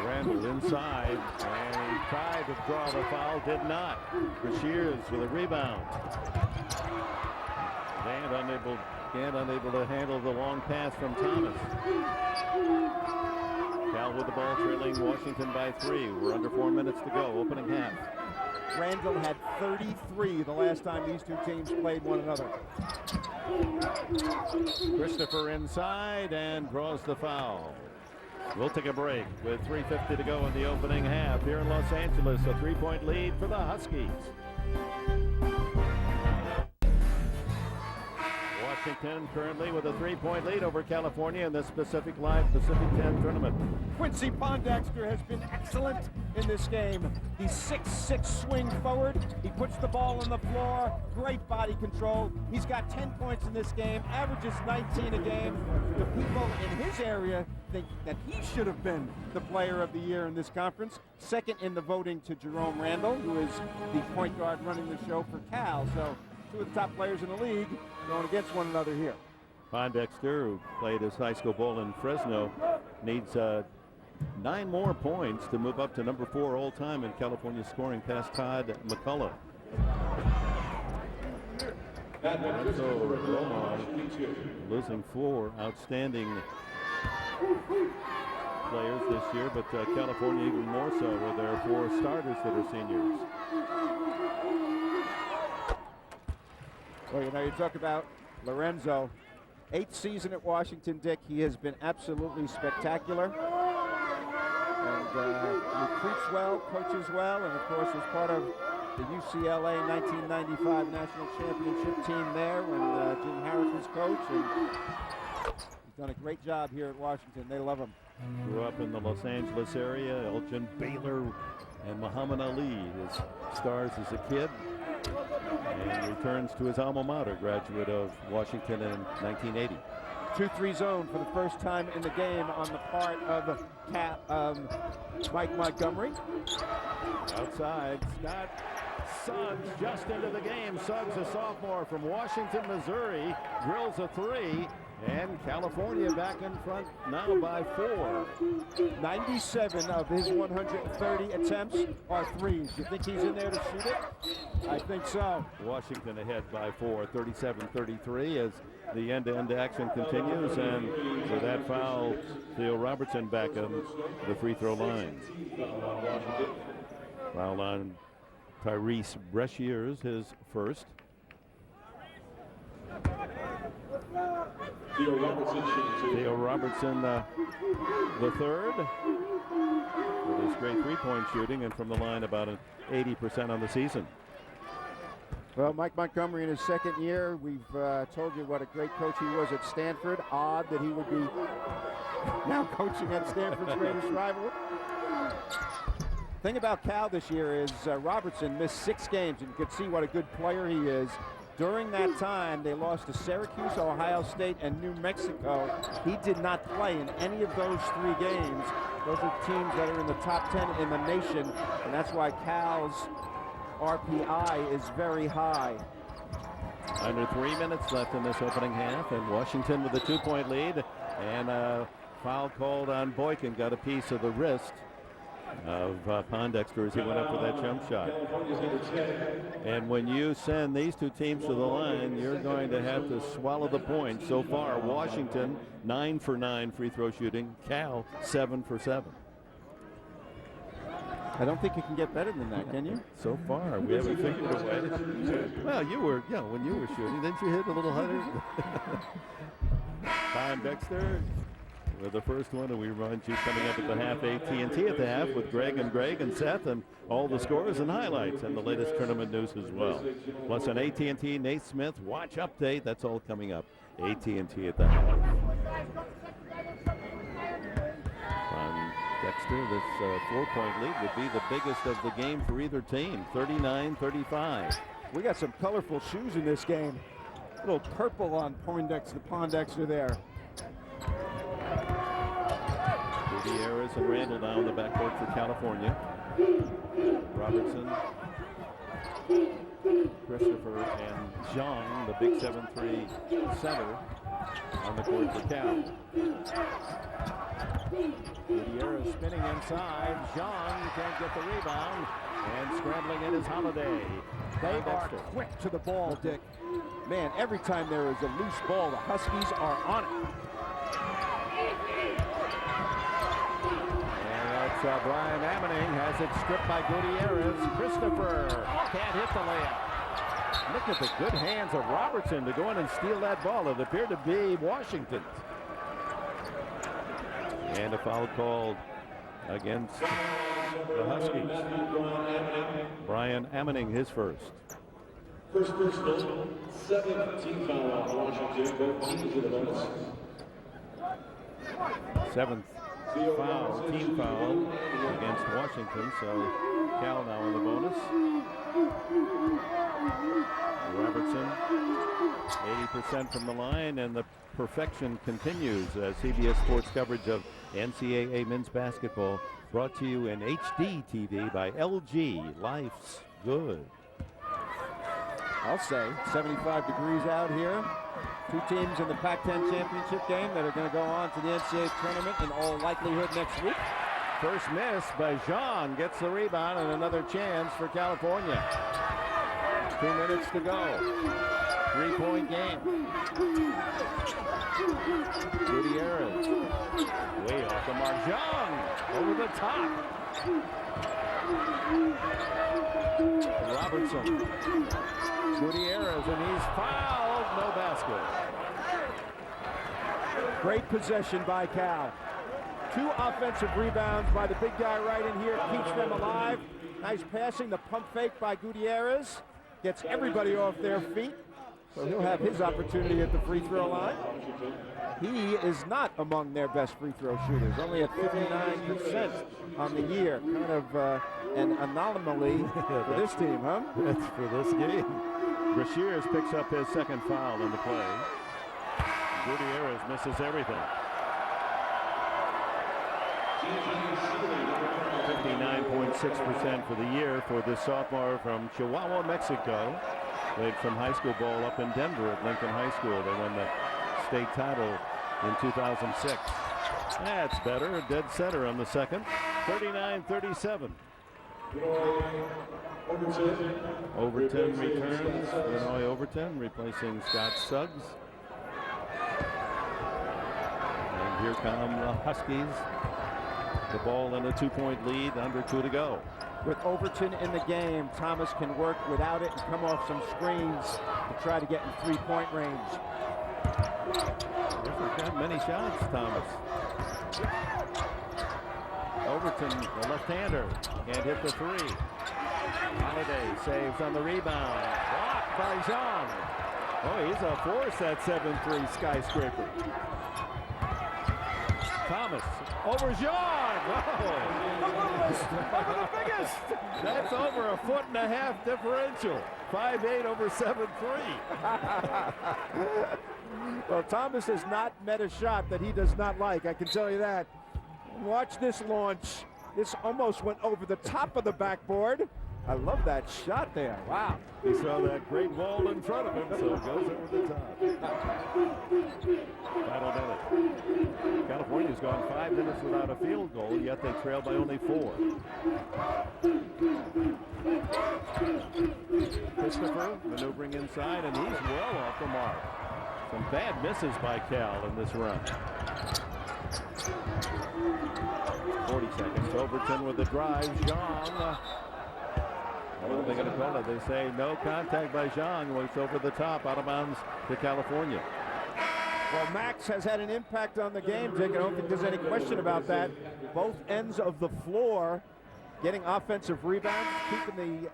Speaker 1: Randall inside, and he tried to draw the foul, did not. Brashears with a rebound. Gant unable to handle the long pass from Thomas. Cal with the ball, trailing Washington by 3. We're under 4 minutes to go, opening half.
Speaker 2: Randall had 33 the last time these two teams played one another.
Speaker 1: Christopher inside and draws the foul. We'll take a break with 3:50 to go in the opening half here in Los Angeles. A 3-point lead for the Huskies. Washington currently with a 3-point lead over California in this Pacific 10 tournament.
Speaker 2: Quincy Pondexter has been excellent in this game. He's 6'6" swing forward. He puts the ball on the floor. Great body control. He's got 10 points in this game, averages 19 a game. The people in his area think that he should have been the player of the year in this conference. Second in the voting to Jerome Randall, who is the point guard running the show for Cal. So two of the top players in the league going against one another here.
Speaker 1: Pondexter, who played his high school ball in Fresno, needs 9 more points to move up to number 4 all time in California scoring past Todd McCullough. So Romar losing 4 outstanding players this year, but California even more so with their 4 starters that are seniors.
Speaker 2: Well, you know, you talk about Lorenzo. 8th season at Washington, Dick. He has been absolutely spectacular. And recruits well, coaches well, and of course was part of the UCLA 1995 national championship team there when Jim Harris was coach. And he's done a great job here at Washington. They love him.
Speaker 1: Grew up in the Los Angeles area. Elgin Baylor and Muhammad Ali, his stars as a kid. And returns to his alma mater, graduate of Washington in 1980.
Speaker 2: 2-3 zone for the first time in the game on the part of Mike Montgomery.
Speaker 1: Outside, Scott Suggs just into the game. Suggs, a sophomore from Washington, Missouri, drills a 3. And California back in front now by 4.
Speaker 2: 97 of his 130 attempts are threes. You think he's in there to shoot it? I think so.
Speaker 1: Washington ahead by 4, 37-33 as the end-to-end action continues. And with that foul, Theo Robertson back on the free throw line. Foul on Tyrese Brashears, his first. Theo Robertson, the third, with his great three-point shooting, and from the line about an 80% on the season.
Speaker 2: Well, Mike Montgomery in his second year, we've told you what a great coach he was at Stanford. Odd that he would be now coaching at Stanford's greatest rival. Thing about Cal this year is Robertson missed 6 games, and you could see what a good player he is. During that time, they lost to Syracuse, Ohio State, and New Mexico. He did not play in any of those 3 games. Those are teams that are in the top 10 in the nation, and that's why Cal's RPI is very high.
Speaker 1: Under 3 minutes left in this opening half, and Washington with a 2-point lead, and a foul called on Boykin, got a piece of the wrist of Pondexter as he went up for that jump shot. And when you send these 2 teams to the line, you're going to have to swallow the points. So far, Washington 9 for 9 free throw shooting, Cal 7 for 7.
Speaker 2: I don't think you can get better than that, can you?
Speaker 1: So far, we haven't figured a way. Well, you were, when you were shooting, didn't you hit a little harder? Pondexter with the first one, and we run you coming up at the half. AT&T at the half with Greg and Seth, and all the scores and highlights and the latest tournament news as well. Plus an AT&T Nate Smith watch update. That's all coming up. AT&T at the half. Dexter, this 4-point lead would be the biggest of the game for either team, 39-35.
Speaker 2: We got some colorful shoes in this game. A little purple on Pondexter there.
Speaker 1: Gutierrez and Randall down the backcourt for California. Robertson, Christopher, and Jean, the big 7'3" center, on the court for Cal. Gutierrez spinning inside. Jean can't get the rebound, and scrambling in is Holiday.
Speaker 2: They are quick to the ball, Dick. Man, every time there is a loose ball, the Huskies are on it.
Speaker 1: Brian Ammoning has it stripped by Gutierrez. Christopher can't hit the layup. Look at the good hands of Robertson to go in and steal that ball. It appeared to be Washington. And a foul called against the Huskies. Brian Ammoning, his first.
Speaker 7: First personal, 7th foul on Washington. Both teams with a bonus.
Speaker 1: 7th foul, team foul against Washington, so Cal now in the bonus. Robertson, 80% from the line, and the perfection continues as CBS Sports coverage of NCAA men's basketball brought to you in HD TV by LG. Life's good.
Speaker 2: I'll say 75 degrees out here. 2 teams in the Pac-10 championship game that are going to go on to the NCAA tournament in all likelihood next week.
Speaker 1: First miss by Jean, gets the rebound, and another chance for California. 2 minutes to go. 3-point game. Gutierrez way off the mark. Jean over the top. Robertson. Gutierrez, and he's fouled. No basket.
Speaker 2: Great possession by Cal. 2 offensive rebounds by the big guy right in here. Keeps them alive. Nice passing. The pump fake by Gutierrez. Gets everybody off their feet. So he'll have his opportunity at the free throw line. He is not among their best free throw shooters. Only at 59% on the year. Kind of an anomaly for this team, huh?
Speaker 1: That's for this game. Brashears picks up his second foul in the play. Gutierrez misses everything. 59.6% for the year for this sophomore from Chihuahua, Mexico. Played some high school ball up in Denver at Lincoln High School. They won the state title in 2006. That's better. Dead center on the second. 39-37. Overton returns. Illinois Overton replacing Scott Suggs. And here come the Huskies. The ball in a 2-point lead, under 2 to go.
Speaker 2: With Overton in the game, Thomas can work without it and come off some screens to try to get in 3-point range.
Speaker 1: Hasn't got many shots, Thomas. Overton, the left-hander, can't hit the 3. Holiday saves on the rebound. Blocked by Jean. Oh, he's a force, that 7'3" skyscraper. Thomas over Jean. The littlest over the biggest. That's over 1.5 foot differential. 5'8" over 7'3".
Speaker 2: Well, Thomas has not met a shot that he does not like, I can tell you that. Watch this launch. This almost went over the top of the backboard. I love that shot there. Wow.
Speaker 1: He saw that great wall in front of him, so it goes over the top. Final minute. California's gone 5 minutes without a field goal, yet they trail by only 4. Christopher maneuvering inside, and he's well off the mark. Some bad misses by Cal in this run. 40 seconds. Overton with the drive. Zhang. What are they going to call it? They say no contact by Zhang. It's over the top, out of bounds to California.
Speaker 2: Well, Max has had an impact on the game, Dick. I don't think there's any question about that. Both ends of the floor getting offensive rebounds, keeping the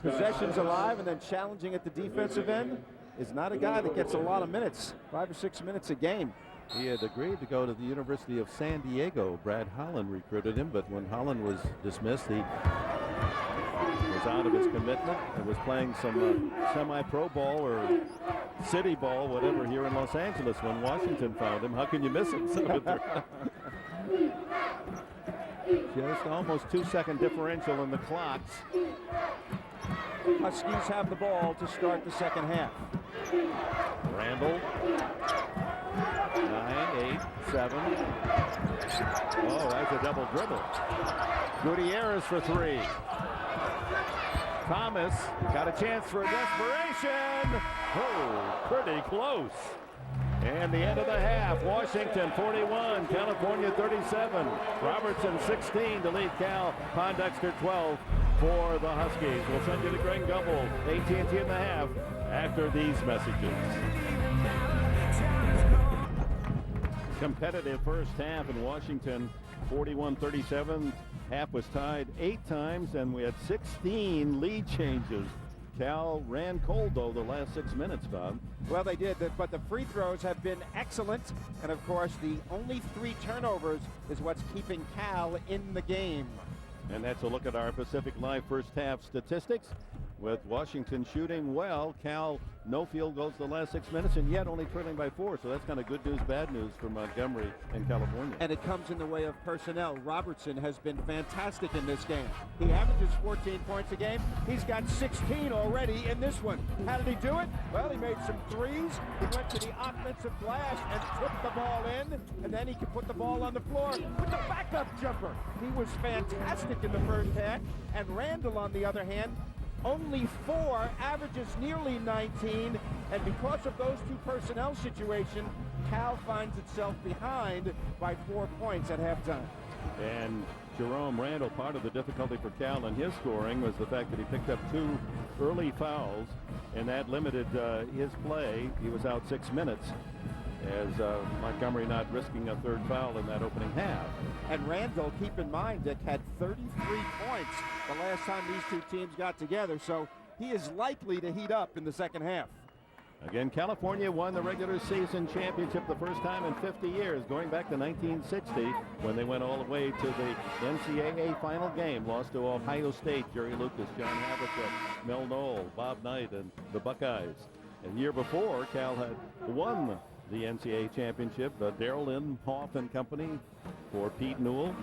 Speaker 2: possessions alive, and then challenging at the defensive end. Is not a guy that gets a lot of minutes, 5 or 6 minutes a game.
Speaker 1: He had agreed to go to the University of San Diego. Brad Holland recruited him, but when Holland was dismissed, he was out of his commitment and was playing some semi-pro ball or city ball, whatever, here in Los Angeles when Washington found him. How can you miss him? Just almost 2-second differential in the clocks.
Speaker 2: Huskies have the ball to start the second half.
Speaker 1: Randall. 9, 8, 7. Oh, that's a double dribble. Gutierrez for 3. Thomas got a chance for a desperation. Oh, pretty close. And the end of the half, Washington 41, California 37. Robertson 16 to lead Cal. Pondexter 12 for the Huskies. We'll send you to Greg Gumbel, AT&T in the half, after these messages. Competitive first half in Washington, 41-37. Half was tied 8 times, and we had 16 lead changes. Cal ran cold, though, the last 6 minutes, Bob.
Speaker 2: Well, they did, but the free throws have been excellent. And, of course, the only 3 turnovers is what's keeping Cal in the game.
Speaker 1: And that's a look at our Pacific Live first half statistics. With Washington shooting well, Cal no field goals the last 6 minutes, and yet only trailing by 4. So that's kind of good news, bad news for Montgomery and California.
Speaker 2: And it comes in the way of personnel. Robertson has been fantastic in this game. He averages 14 points a game. He's got 16 already in this one. How did he do it? Well, he made some threes. He went to the offensive glass and took the ball in, and then he could put the ball on the floor with the backup jumper. He was fantastic in the first half. And Randall, on the other hand, only 4, averages nearly 19, and because of those 2 personnel situations, Cal finds itself behind by 4 points at halftime.
Speaker 1: And Jerome Randall, part of the difficulty for Cal in his scoring was the fact that he picked up 2 early fouls, and that limited his play. He was out 6 minutes, as Montgomery not risking a 3rd foul in that opening half.
Speaker 2: And Randall, keep in mind, Dick, had 33 points the last time these 2 teams got together, so he is likely to heat up in the second half.
Speaker 1: Again, California won the regular season championship the first time in 50 years, going back to 1960 when they went all the way to the NCAA final game, lost to Ohio State, Jerry Lucas, John Havlicek, Mel Knoll, Bob Knight, and the Buckeyes. And the year before, Cal had won the NCAA championship, Darrell Inhofe and company for Pete Newell,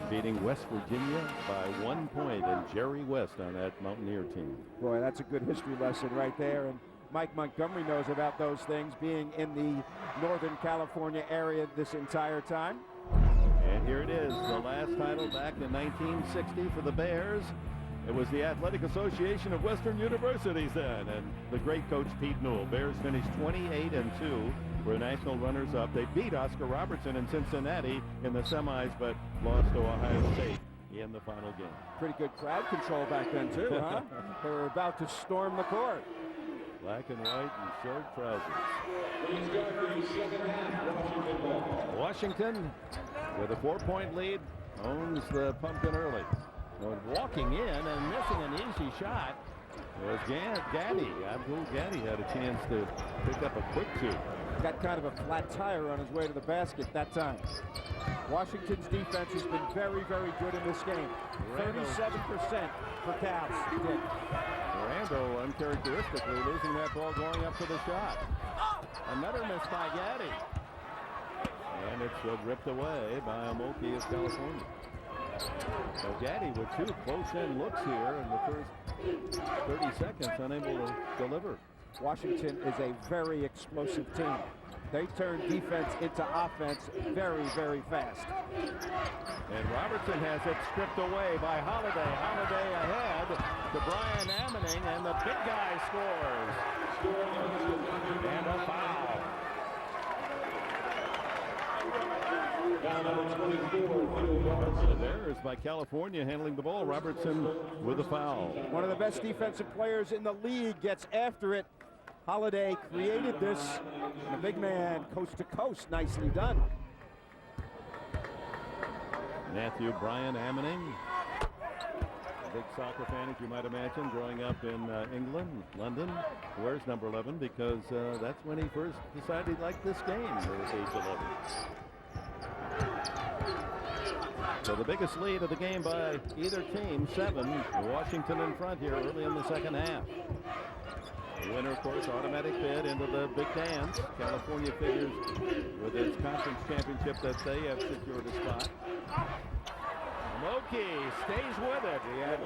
Speaker 1: beating West Virginia by 1 point, and Jerry West on that Mountaineer team.
Speaker 2: Boy, that's a good history lesson right there. And Mike Montgomery knows about those things, being in the Northern California area this entire time.
Speaker 1: And here it is, the last title back in 1960 for the Bears. It was the Athletic Association of Western Universities then, and the great coach Pete Newell. Bears finished 28-2, were national runners-up. They beat Oscar Robertson in Cincinnati in the semis, but lost to Ohio State in the final game.
Speaker 2: Pretty good crowd control back then, too, huh? They were about to storm the court.
Speaker 1: Black and white and short trousers. Washington, with a 4-point lead, owns the pumpkin early. Walking in and missing an easy shot. was Gaddy. Abdul Gaddy had a chance to pick up a quick two.
Speaker 2: Got kind of a flat tire on his way to the basket that time. Washington's defense has been very, very good in this game. 37% for Cal.
Speaker 1: Randall uncharacteristically losing that ball going up to the shot. Another miss by Gaddy. And it's ripped away by Amoki of California. So Gaddy with two close-in looks here in the first 30 seconds, unable to deliver.
Speaker 2: Washington is a very explosive team. They turn defense into offense very, very fast.
Speaker 1: And Robertson has it stripped away by Holiday. Holiday ahead to Brian Ammoning, and the big guy scores. And a foul. There's by California handling the ball. Robertson with a foul.
Speaker 2: One of the best defensive players in the league gets after it. Holiday created this. The big man, coast to coast, nicely done.
Speaker 1: Matthew Brian Ammoning, big soccer fan, as you might imagine, growing up in England, London. Wears number 11 because that's when he first decided he liked this game at age 11. So the biggest lead of the game by either team, 7. Washington in front here early in the second half. The winner, of course, automatic bid into the big dance. California figures with its conference championship that they have secured a spot. Amoki stays with it. He had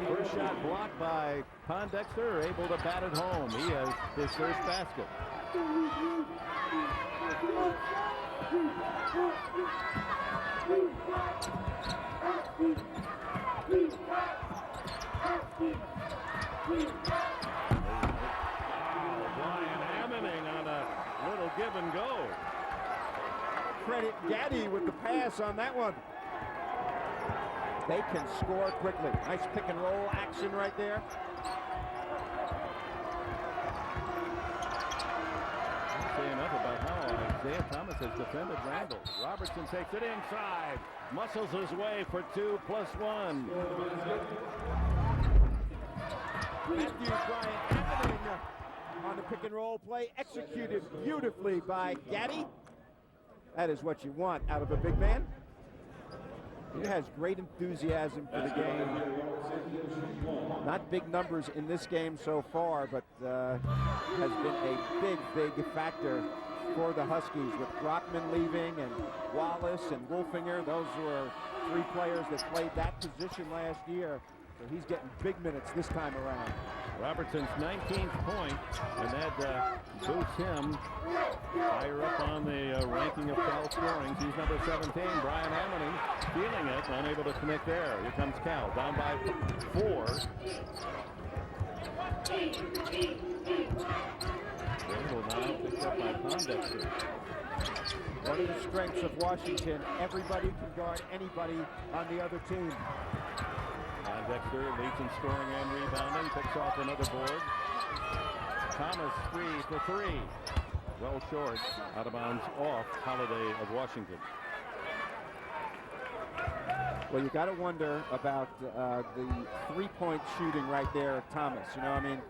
Speaker 1: first shot blocked by Pondexter, able to bat it home. He has his first basket. Brian Ammoning on a little give and go.
Speaker 2: Credit Gaddy with the pass on that one. They can score quickly. Nice pick and roll action right there.
Speaker 1: Can't say enough about how Isaiah Thomas has defended Randall. Robertson takes it inside. Muscles his way for 2+1.
Speaker 2: Matthew Bryant Ammoning on the pick and roll play, executed beautifully by Gaddy. That is what you want out of a big man. He has great enthusiasm for the game. Not big numbers in this game so far, but has been a big factor for the Huskies with Brockman leaving and Wallace and Wolfinger. Those were 3 players that played that position last year. So he's getting big minutes this time around.
Speaker 1: Robertson's 19th point, and that boosts him higher up on the ranking of Cal scoring. He's number 17. Brian Ammoning feeling it, unable to connect there. Here comes Cal, down by 4. Randall now picked up by Pondexter.
Speaker 2: One of the strengths of Washington, everybody can guard anybody on the other team.
Speaker 1: Pondexter leads in scoring and rebounding, picks off another board. Thomas 3 for 3. Well short, out of bounds off Holiday of Washington.
Speaker 2: Well, you got to wonder about the three-point shooting right there of Thomas. You know, I mean,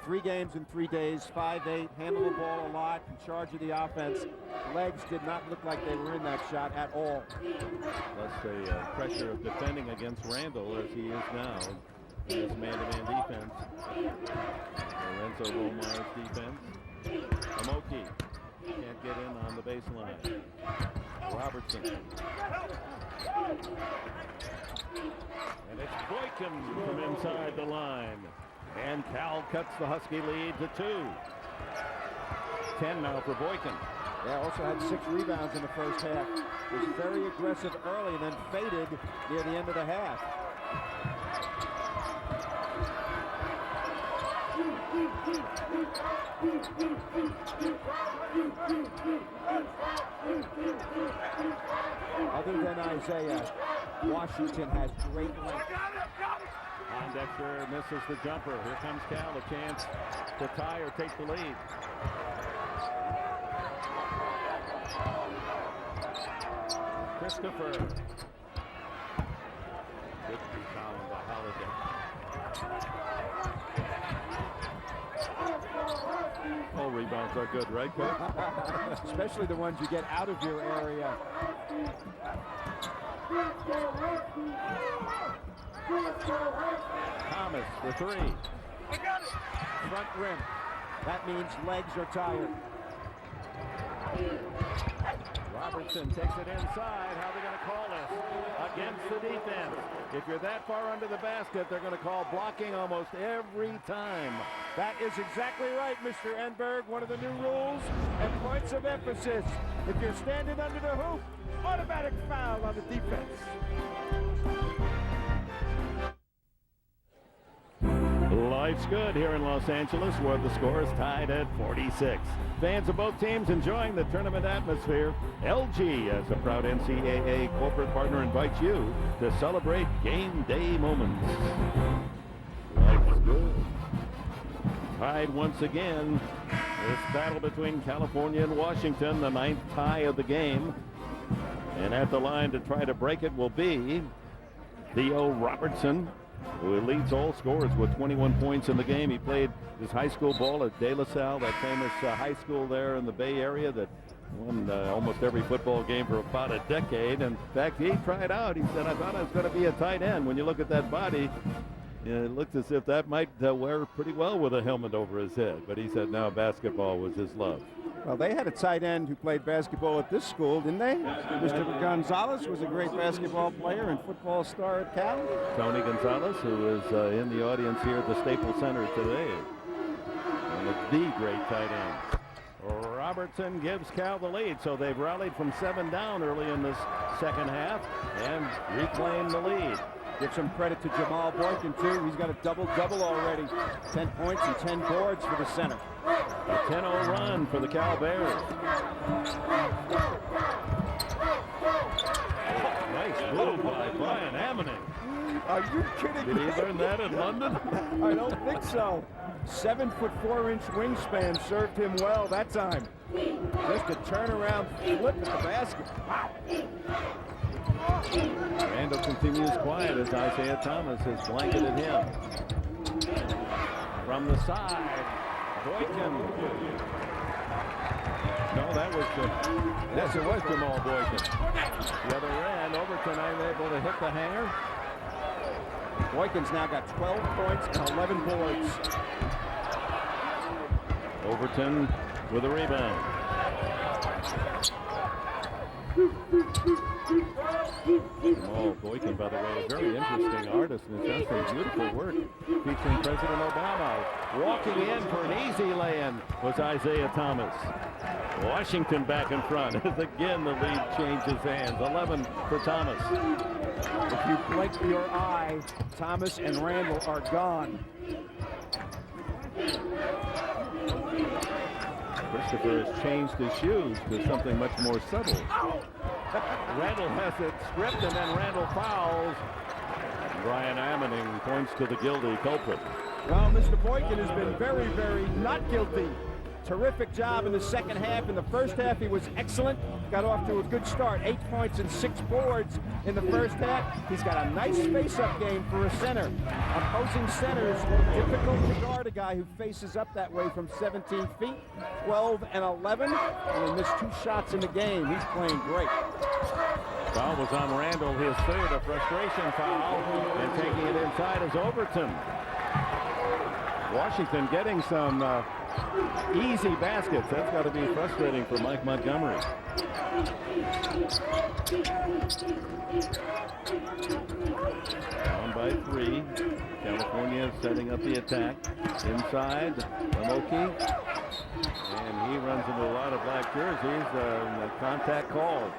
Speaker 2: 3 games in 3 days, 5'8", handle the ball a lot, in charge of the offense. Legs did not look like they were in that shot at all.
Speaker 1: Plus the pressure of defending against Randall as he is now in his man-to-man defense. Lorenzo Romar's defense. Amoki can't get in on the baseline. Robertson. And it's Boykin from inside the line. And Cal cuts the Husky lead to 2. 10 now for Boykin.
Speaker 2: Yeah, also had 6 rebounds in the first half. Was very aggressive early and then faded near the end of the half. Other than Isaiah, Washington has great length.
Speaker 1: Pondexter misses the jumper. Here comes Cal, a chance to tie or take the lead. Christopher. Good foul by Holiday. All rebounds are good, right, Coach?
Speaker 2: Especially the ones you get out of your area.
Speaker 1: Thomas for three.
Speaker 2: Front rim. That means legs are tired.
Speaker 1: Robertson takes it inside. How are they going to call this? Against the defense. If you're that far under the basket, they're going to call blocking almost every time.
Speaker 2: That is exactly right, Mr. Enberg. One of the new rules and points of emphasis. If you're standing under the hoop, automatic foul on the defense.
Speaker 1: Life's good here in Los Angeles, where the score is tied at 46. Fans of both teams enjoying the tournament atmosphere. LG, as a proud NCAA corporate partner, invites you to celebrate game day moments. Life's good. Tied once again. This battle between California and Washington, the 9th tie of the game. And at the line to try to break it will be Theo Robertson, who leads all scorers with 21 points in the game. He played his high school ball at De La Salle, that famous high school there in the Bay Area that won almost every football game for about a decade. In fact, he tried out. He said, I thought I was going to be a tight end. When you look at that body, it looked as if that might wear pretty well with a helmet over his head. But he said, no, basketball was his love.
Speaker 2: Well, they had a tight end who played basketball at this school, didn't they? Mr. Gonzalez was a great basketball player and football star at Cal.
Speaker 1: Tony Gonzalez, who is in the audience here at the Staples Center today. One of the great tight ends. Robertson gives Cal the lead, so they've rallied from 7 down early in this second half and reclaimed the lead.
Speaker 2: Give some credit to Jamal Boykin, too. He's got a double-double already. 10 points and 10 boards for the center.
Speaker 1: A 10-0 run for the Cal Bears. Nice move by Brian Ammoning.
Speaker 2: Are you kidding
Speaker 1: Did
Speaker 2: me?
Speaker 1: he learn that in London?
Speaker 2: I don't think so. 7'4" wingspan served him well that time. Just a turnaround flip at the basket. Wow.
Speaker 1: Randall continues quiet as Isaiah Thomas has blanketed him. From the side, Boykin. No, that was yes, it was Jamal Boykin. The other end, Overton unable to hit the hanger.
Speaker 2: Boykin's now got 12 points and 11 boards.
Speaker 1: Overton with a rebound. Jamal Boykin, by the way, a very interesting artist and has done some beautiful work featuring President Obama. Walking in for an easy lay-in was Isaiah Thomas. Washington back in front as again the lead changes hands. 11 for Thomas.
Speaker 2: If you blink your eye, Thomas and Randall are gone.
Speaker 1: Christopher has changed his shoes to something much more subtle. Randall has it stripped, and then Randall fouls. Brian Ammoning points to the guilty culprit.
Speaker 2: Well, Mr. Boykin has been very, very not guilty. Terrific job in the second half. In the first half, he was excellent. Got off to a good start. 8 points and 6 boards in the first half. He's got a nice face-up game for a center. Opposing centers, difficult to guard a guy who faces up that way from 17 feet. 12 and 11, and he missed 2 shots in the game. He's playing great.
Speaker 1: Foul was on Randall, his third, a frustration foul, and taking it inside is Overton. Washington getting some easy baskets. That's got to be frustrating for Mike Montgomery. Down by 3. California setting up the attack. Inside, Amoki. And he runs into a lot of black jerseys. The contact call.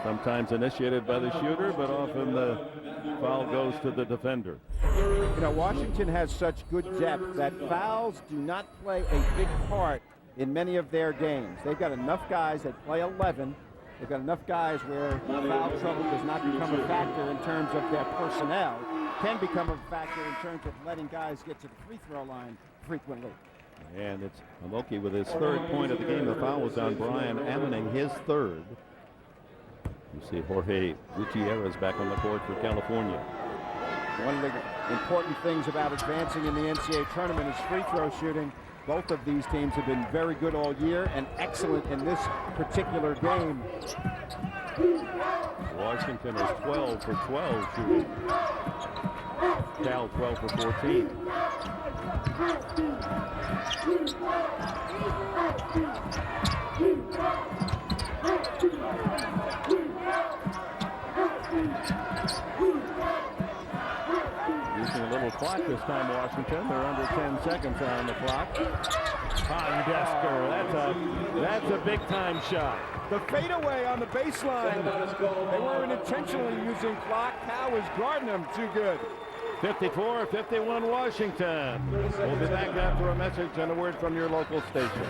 Speaker 1: Sometimes initiated by the shooter, but often the foul goes to the defender.
Speaker 2: You know, Washington has such good depth that fouls do not play a big part in many of their games. They've got enough guys that play 11. They've got enough guys where foul trouble does not become a factor in terms of their personnel. Can become a factor in terms of letting guys get to the free throw line frequently.
Speaker 1: And it's Amoki with his third point of the game. The foul was on Brian Ammoning, his third. You see Jorge Gutierrez back on the court for California.
Speaker 2: One of the important things about advancing in the NCAA tournament is free throw shooting. Both of these teams have been very good all year and excellent in this particular game.
Speaker 1: Washington is 12 for 12 shooting. Cal 12 for 14. Using a little clock this time, Washington. They're under 10 seconds on the clock. Pondesker, that's a big time shot.
Speaker 2: The fadeaway on the baseline. They weren't intentionally using clock. Cal was guarding them too good.
Speaker 1: 54-51 Washington. We'll be back after a message and a word from your local station.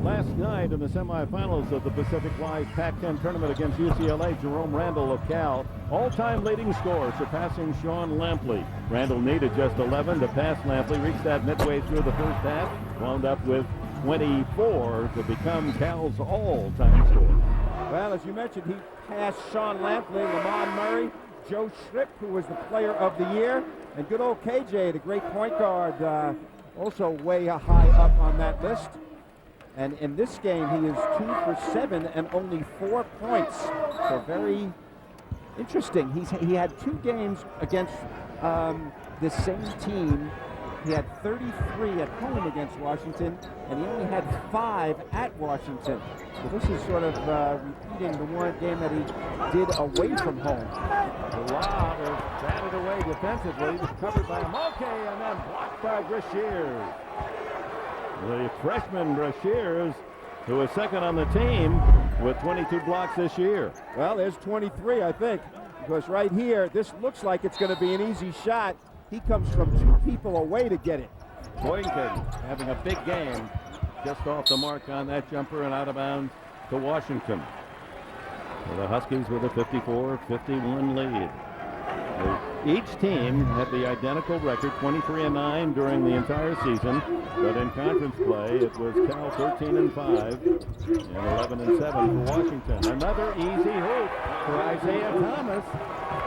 Speaker 1: Last night in the semifinals of the Pacific Live Pac-10 Tournament against UCLA, Jerome Randall of Cal, all-time leading scorer, surpassing Sean Lampley. Randall needed just 11 to pass Lampley, reached that midway through the first half, wound up with 24 to become Cal's all-time scorer.
Speaker 2: Well, as you mentioned, he passed Sean Lampley, Lamont Murray, Joe Schripp, who was the player of the year, and good old KJ, the great point guard, also way high up on that list. And in this game, he is 2 for 7 and only 4 points. So very interesting. He had 2 games against the same team. He had 33 at home against Washington, and he only had 5 at Washington. So this is sort of repeating the one game that he did away from home.
Speaker 1: The lob is batted away defensively. It was covered by Mulkey and then blocked by Brashears. The freshman Brashears, who is second on the team with 22 blocks this year.
Speaker 2: Well, there's 23, I think, because right here, this looks like it's going to be an easy shot. He comes from 2 people away to get it.
Speaker 1: Boynton having a big game, just off the mark on that jumper and out of bounds to Washington. So the Huskies with a 54-51 lead. Each team had the identical record, 23-9 during the entire season, but in conference play it was Cal 13-5 and 11-7 for Washington. Another easy hoop for Isaiah Thomas.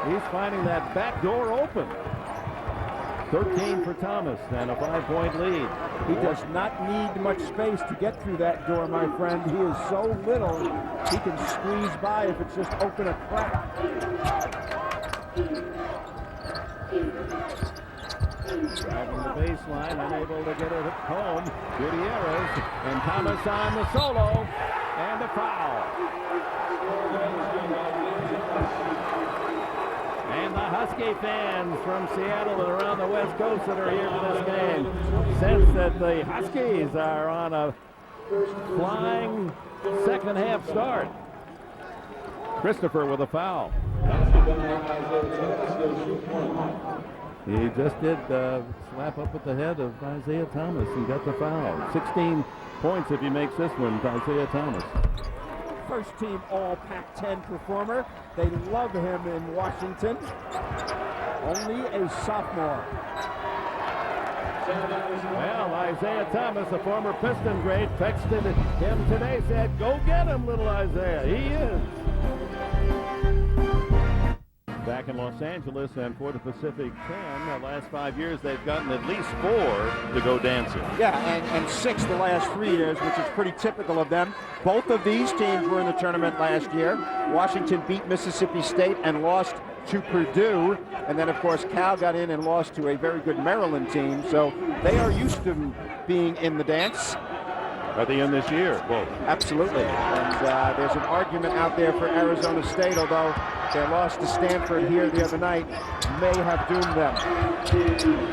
Speaker 1: He's finding that back door open. 13 for Thomas and a 5-point lead.
Speaker 2: He does not need much space to get through that door, my friend. He is so little, he can squeeze by if it's just open a crack.
Speaker 1: Driving the baseline, unable to get it home. Gutierrez and Thomas on the solo and a foul. And the Husky fans from Seattle and around the West Coast that are here for this game sense that the Huskies are on a flying second half start. Christopher with a foul. He just did slap up at the head of Isaiah Thomas and got the foul. 16 points if he makes this one, Isaiah Thomas.
Speaker 2: First team all Pac-10 performer. They love him in Washington. Only a sophomore.
Speaker 1: Well, Isaiah Thomas, a former Piston great, texted him today, said, "Go get him, little Isaiah." He is. Back in Los Angeles and for the Pacific 10, the last 5 years they've gotten at least 4 to go dancing.
Speaker 2: Yeah, and 6 the last 3 years, which is pretty typical of them. Both of these teams were in the tournament last year. Washington beat Mississippi State and lost to Purdue. And then, of course, Cal got in and lost to a very good Maryland team. So they are used to being in the dance.
Speaker 1: Are they in this year? Both.
Speaker 2: Absolutely. And there's an argument out there for Arizona State, although their loss to Stanford here the other night may have doomed them.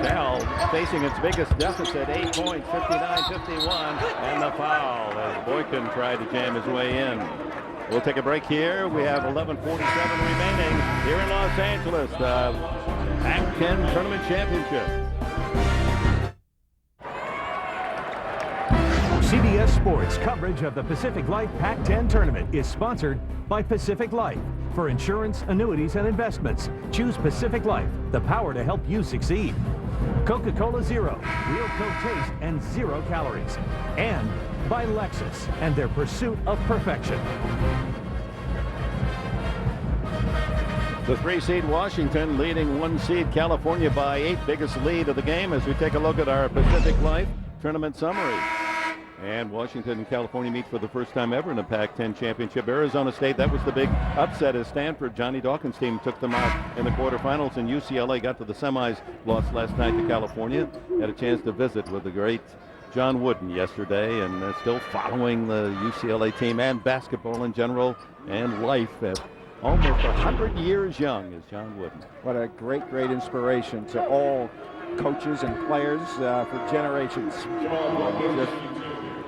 Speaker 1: Cal facing its biggest deficit, 8 points, 59-51, and the foul as Boykin tried to jam his way in. We'll take a break here. We have 11:47 remaining here in Los Angeles. The Pac-10 Tournament Championship.
Speaker 8: CBS Sports coverage of the Pacific Life Pac-10 Tournament is sponsored by Pacific Life. For insurance, annuities, and investments, choose Pacific Life, the power to help you succeed. Coca-Cola Zero, real Coke taste and 0 calories. And by Lexus and their pursuit of perfection.
Speaker 1: The 3-seed Washington leading 1-seed California by 8, biggest lead of the game as we take a look at our Pacific Life tournament summary. And Washington and California meet for the first time ever in a Pac-10 championship. Arizona State, that was the big upset as Stanford. Johnny Dawkins' team took them out in the quarterfinals, and UCLA got to the semis, lost last night to California. Had a chance to visit with the great John Wooden yesterday, and still following the UCLA team and basketball in general and life. Almost 100 years young is John Wooden.
Speaker 2: What a great inspiration to all coaches and players for generations.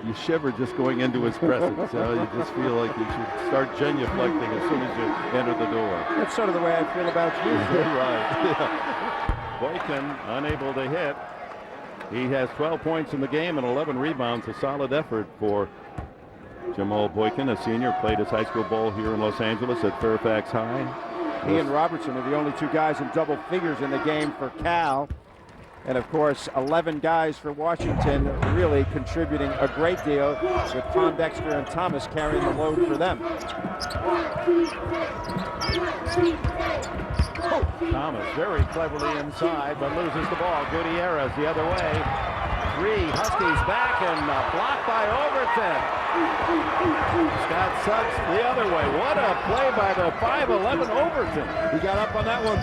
Speaker 1: You shiver just going into his presence. You just feel like you should start genuflecting as soon as you enter the door.
Speaker 2: That's sort of the way I feel about you.
Speaker 1: Right. Yeah. Boykin unable to hit. He has 12 points in the game and 11 rebounds. A solid effort for Jamal Boykin, a senior, played his high school ball here in Los Angeles at Fairfax High.
Speaker 2: He and Robertson are the only two guys in double figures in the game for Cal. And of course, 11 guys for Washington, really contributing a great deal, with Pondexter and Thomas carrying the load for them.
Speaker 1: Thomas very cleverly inside, but loses the ball. Gutierrez the other way. 3 Huskies back, and blocked by Overton. Scott Suggs the other way. What a play by the 5'11 Overton. He got up on that one.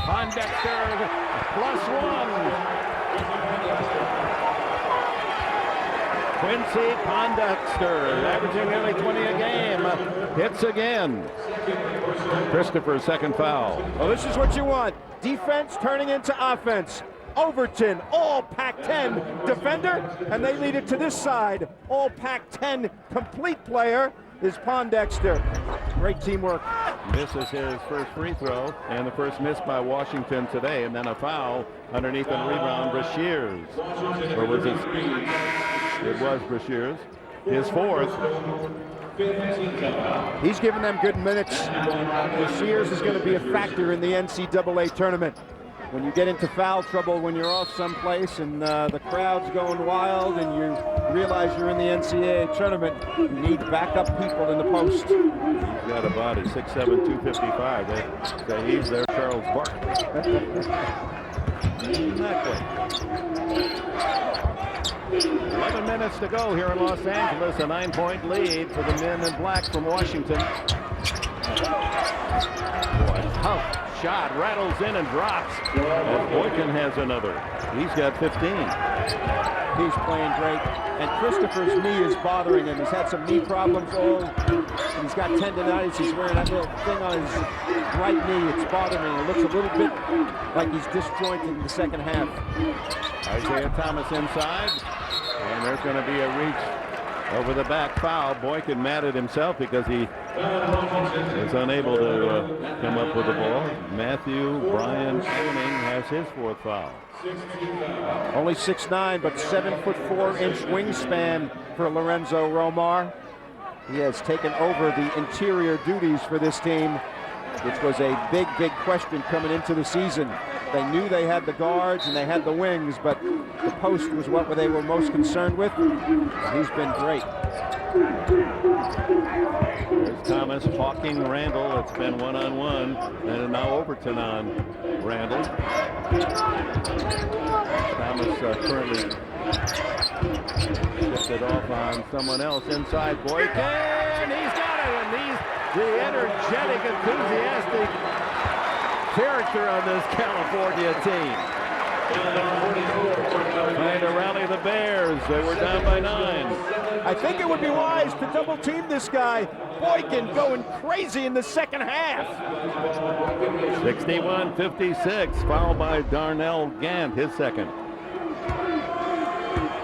Speaker 1: Pondexter +1. Quincy Pondexter averaging nearly 20 a game. Hits again. Christopher's second foul.
Speaker 2: Well, this is what you want. Defense turning into offense. Overton, all Pac-10 defender, and they lead it to this side. All Pac-10 complete player is Pondexter. Great teamwork.
Speaker 1: Misses his first free throw, and the first miss by Washington today, and then a foul underneath and rebound Brashears. Or was it? It was Brashears. His fourth.
Speaker 2: He's giving them good minutes. Brashears is going to be a factor in the NCAA tournament. When you get into foul trouble, when you're off someplace and the crowd's going wild and you realize you're in the NCAA tournament, you need backup people in the post.
Speaker 1: He's got a body, 6'7", 255. They say he's their Charles Barkley. Not good. 11 minutes to go here in Los Angeles. A 9-point lead for the men in black from Washington. Boy, tough shot, rattles in and drops. And Boykin has another. He's got 15.
Speaker 2: He's playing great. And Christopher's knee is bothering him. He's had some knee problems. He's got tendonitis. He's wearing that little thing on his right knee. It's bothering him. It looks a little bit like he's disjointed in the second half.
Speaker 1: Isaiah Thomas inside. And there's going to be a reach over the back foul. Boykin mad at himself because he is unable to come up with the ball. Matthew Brian Koenig has his fourth foul.
Speaker 2: Only 6'9", but 7'4" wingspan for Lorenzo Romar. He has taken over the interior duties for this team, which was a big question coming into the season. They knew they had the guards and they had the wings, but the post was what they were most concerned with. He's been great.
Speaker 1: There's Thomas hawking Randall. It's been one-on-one, and now Overton on Randall. Thomas currently shifted off on someone else inside. Boykin, he's got it, and he's the energetic, enthusiastic character on this California team. Trying to rally the Bears. They were down by 9.
Speaker 2: I think it would be wise to double team this guy. Boykin going crazy in the second half.
Speaker 1: 61-56, fouled by Darnell Gant, his second.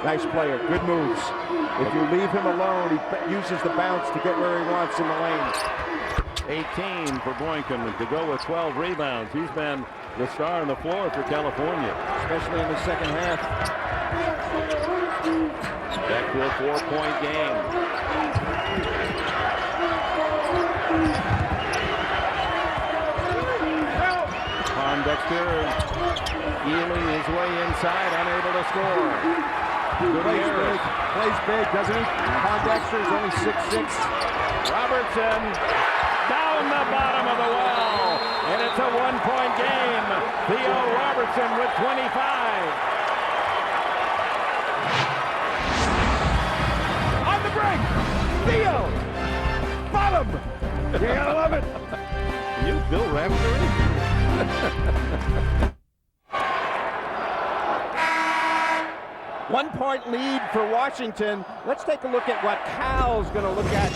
Speaker 2: Nice player, good moves. If you leave him alone, he uses the bounce to get where he wants in the lane.
Speaker 1: 18 for Boykin to go with 12 rebounds. He's been the star on the floor for California,
Speaker 2: especially in the second half.
Speaker 1: Back to a 4-point game. Pondexter healing his way inside, unable to score.
Speaker 2: Plays big, doesn't he? Pondexter is only 6'6".
Speaker 1: Robertson down the bottom of the well, and it's a one-point game. Theo Robertson with 25.
Speaker 2: On the break, Theo, bottom. You gotta love it.
Speaker 1: You Bill Raftery?
Speaker 2: 1 point lead for Washington. Let's take a look at what Cal's going to look at,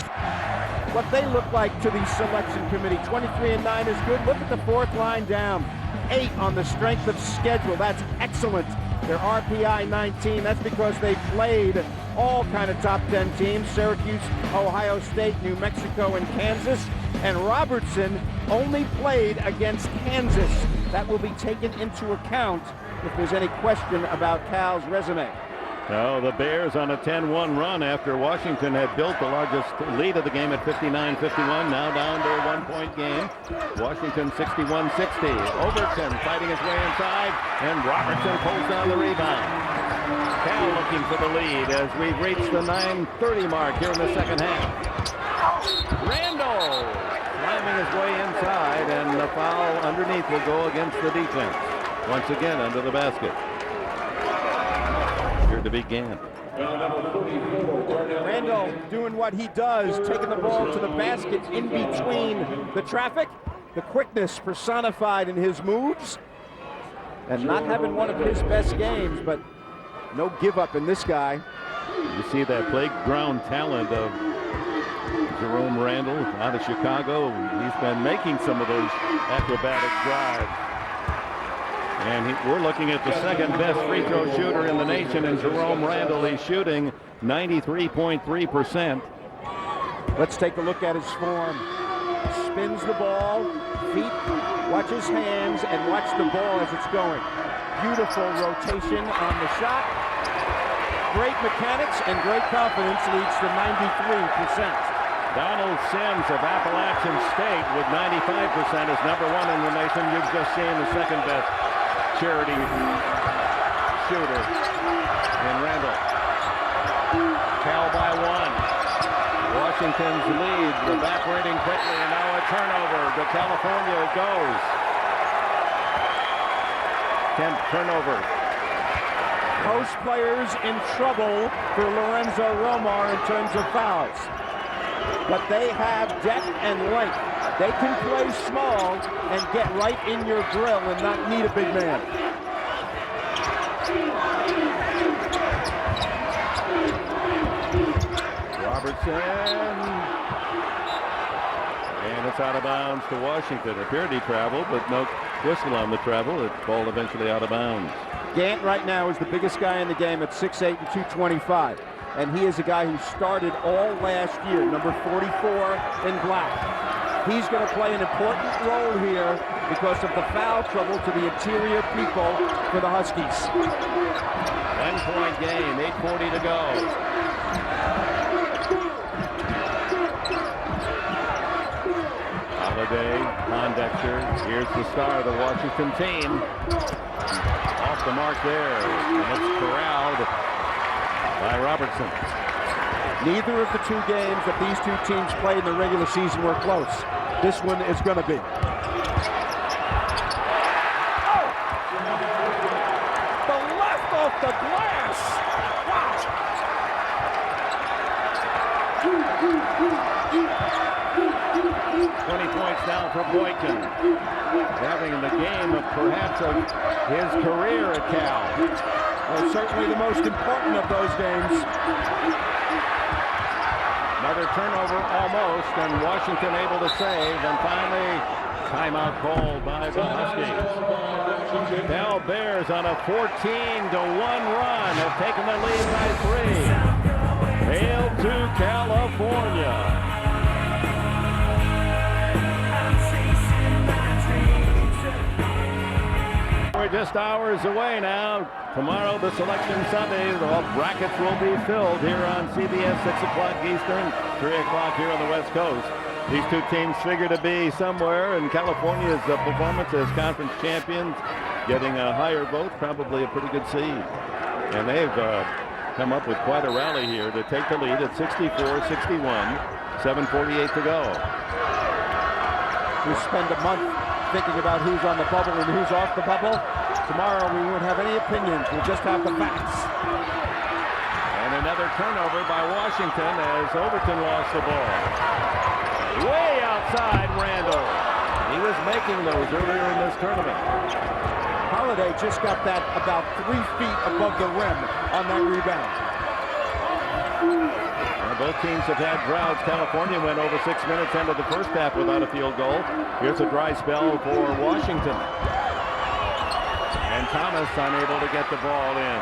Speaker 2: what they look like to the selection committee. 23-9 is good. Look at the fourth line down. 8 on the strength of schedule. That's excellent. Their RPI 19. That's because they played all kind of top 10 teams: Syracuse, Ohio State, New Mexico, and Kansas. And Robertson only played against Kansas. That will be taken into account if there's any question about Cal's resume.
Speaker 1: No, the Bears on a 10-1 run after Washington had built the largest lead of the game at 59-51. Now down to a one-point game. Washington 61-60. Overton fighting his way inside, and Robertson pulls down the rebound. Cal looking for the lead as we've reached the 9:30 mark here in the second half. Randall slamming his way inside, and the foul underneath will go against the defense. Once again under the basket. Here to begin.
Speaker 2: Randall doing what he does, taking the ball to the basket in between the traffic, the quickness personified in his moves, and not having one of his best games, but no give up in this guy.
Speaker 1: You see that playground talent of Jerome Randall out of Chicago. He's been making some of those acrobatic drives. And we're looking at the second best free throw shooter in the nation in Jerome Randall. He's shooting 93.3%.
Speaker 2: Let's take a look at his form. Spins the ball, feet, watch his hands, and watch the ball as it's going. Beautiful rotation on the shot. Great mechanics and great confidence leads to 93%.
Speaker 1: Donald Sims of Appalachian State with 95% is number 1 in the nation. You've just seen the second best charity shooter in Randall. Cal by 1. Washington's lead evaporating quickly, and now a turnover. To California it goes. 10th turnover.
Speaker 2: Post players in trouble for Lorenzo Romar in terms of fouls. But they have depth and length. They can play small and get right in your grill and not need a big man.
Speaker 1: Robertson. And it's out of bounds to Washington. It appeared he traveled, but no whistle on the travel. It's ball eventually out of bounds.
Speaker 2: Gant right now is the biggest guy in the game at 6'8" and 225. And he is a guy who started all last year, number 44 in black. He's going to play an important role here because of the foul trouble to the interior people for the Huskies.
Speaker 1: 1-point game, 8:40 to go. Holiday, Pondexter, here's the star of the Washington team. Off the mark there, and it's corralled by Robertson.
Speaker 2: Neither of the two games that these two teams played in the regular season were close. This one is going to be. Oh! The left off the glass! Wow!
Speaker 1: 20 points down for Boykin. Having the game of perhaps of his career at Cal.
Speaker 2: Well, certainly the most important of those games.
Speaker 1: Another turnover almost, and Washington able to save, and finally timeout called by the Huskies. Cal Bears on a 14-1 run have taken the lead by 3. Hail to California. We're just hours away now. Tomorrow, the Selection Sunday, the brackets will be filled here on CBS, 6 o'clock Eastern, 3 o'clock here on the West Coast. These two teams figure to be somewhere, and California's performance as conference champions, getting a higher vote, probably a pretty good seed. And they've come up with quite a rally here to take the lead at 64-61, 7:48 to go.
Speaker 2: We spend a month thinking about who's on the bubble and who's off the bubble. Tomorrow we won't have any opinions. We'll just have the facts.
Speaker 1: And another turnover by Washington as Overton lost the ball. Way outside Randall. He was making those earlier in this tournament.
Speaker 2: Holiday just got that about 3 feet above the rim on that rebound.
Speaker 1: Both teams have had droughts. California went over 6 minutes into the first half without a field goal. Here's a dry spell for Washington. And Thomas unable to get the ball in.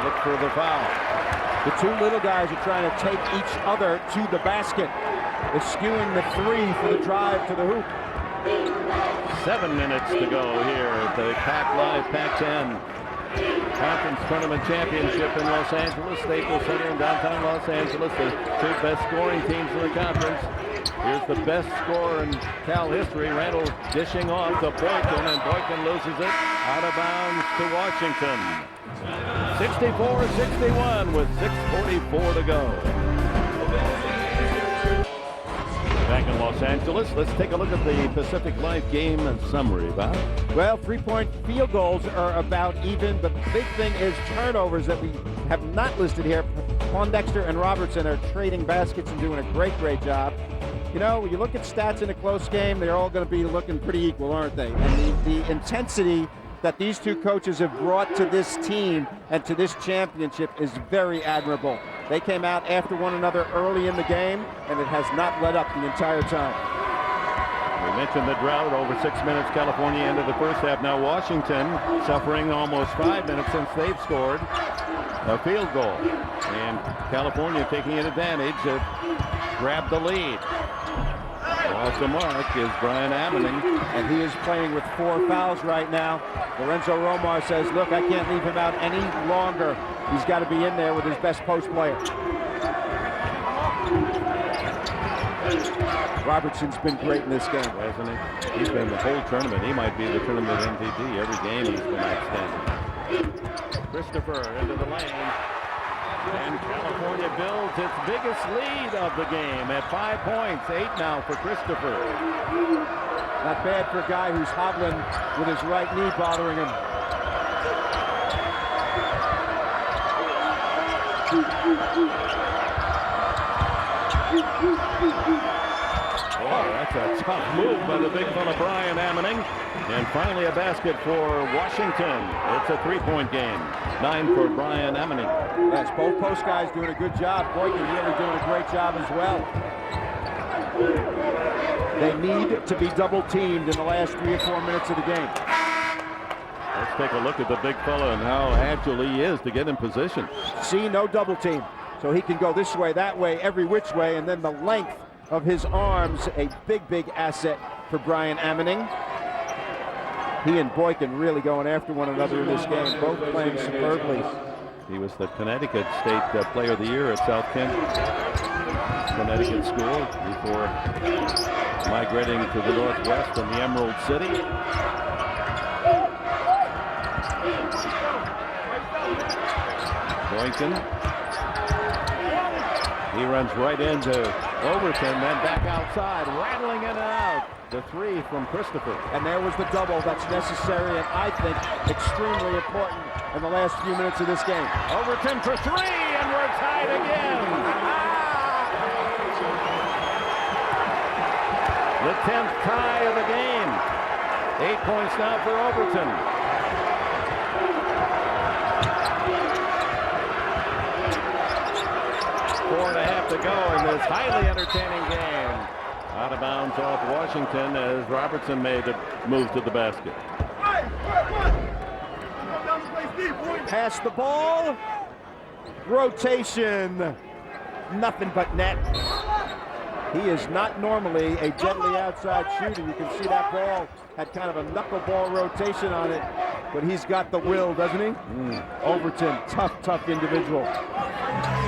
Speaker 1: Look for the foul.
Speaker 2: The two little guys are trying to take each other to the basket. Eschewing the three for the drive to the hoop.
Speaker 1: 7 minutes to go here at the Pac-10 Conference Tournament Championship in Los Angeles, Staples Center in downtown Los Angeles. The two best scoring teams in the conference. Here's the best scorer in Cal history, Randall dishing off to Boykin, and Boykin loses it out of bounds to Washington. 64-61 with 6:44 to go. Back in Los Angeles, let's take a look at the Pacific Life game summary, Bob.
Speaker 2: Well, three-point field goals are about even, but the big thing is turnovers that we have not listed here. Pondexter and Robertson are trading baskets and doing a great job. You know, when you look at stats in a close game, they're all going to be looking pretty equal, aren't they? And the intensity that these two coaches have brought to this team and to this championship is very admirable. They came out after one another early in the game, and it has not let up the entire time.
Speaker 1: We mentioned the drought, over 6 minutes. California ended the first half. Now Washington suffering almost 5 minutes since they've scored a field goal. And California taking an advantage of grab the lead. Off the mark is Brian Amening.
Speaker 2: And he is playing with 4 fouls right now. Lorenzo Romar says, look, I can't leave him out any longer. He's got to be in there with his best post player. Robertson's been great in this game,
Speaker 1: hasn't he? He's been the whole tournament. He might be the tournament MVP. Every game he's been outstanding. Christopher into the lane. And California builds its biggest lead of the game at 5 points. 8 now for Christopher.
Speaker 2: Not bad for a guy who's hobbling with his right knee bothering him.
Speaker 1: Boy, that's a tough move by the big fella Brian Amening. And finally a basket for Washington. It's a 3-point game. 9 for Brian Amening.
Speaker 2: Yes, both post guys doing a good job. Boykin really doing a great job as well. They need to be double teamed in the last 3 or 4 minutes of the game.
Speaker 1: Let's take a look at the big fella and how agile he is to get in position.
Speaker 2: See, no double team. So he can go this way, that way, every which way, and then the length of his arms, a big asset for Brian Amening. He and Boykin really going after one another in this game, both playing superbly.
Speaker 1: He was the Connecticut State Player of the Year at South Kent Connecticut School before migrating to the Northwest and the Emerald City. Boykin. He runs right into Overton, then back outside, rattling in and out. The 3 from Christopher.
Speaker 2: And there was the double that's necessary and I think extremely important in the last few minutes of this game.
Speaker 1: Overton for 3, and we're tied again. The 10th tie of the game. 8 points now for Overton. Four and a half to go in this highly entertaining game. Out of bounds off Washington as Robertson made a move to the basket.
Speaker 2: Pass the ball. Rotation. Nothing but net. He is not normally a deadly outside shooter. You can see that ball had kind of a knuckleball rotation on it, but he's got the will, doesn't he? Overton, tough individual.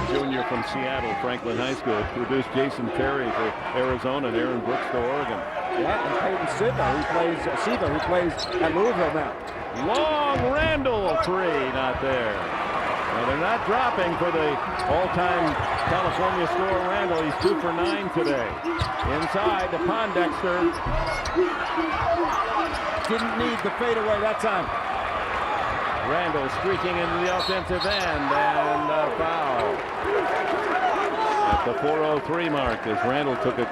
Speaker 1: Junior from Seattle, Franklin High School, produced Jason Terry for Arizona and Aaron Brooks for Oregon.
Speaker 2: Yeah, and Peyton Siva, who plays at Louisville now.
Speaker 1: Long Randall 3, not there. Well, they're not dropping for the all-time California scorer, Randall. He's 2 for 9 today. Inside to Pondexter.
Speaker 2: Didn't need the fadeaway that time.
Speaker 1: Randall streaking into the offensive end, and a foul. At the 4:03 mark as Randall took a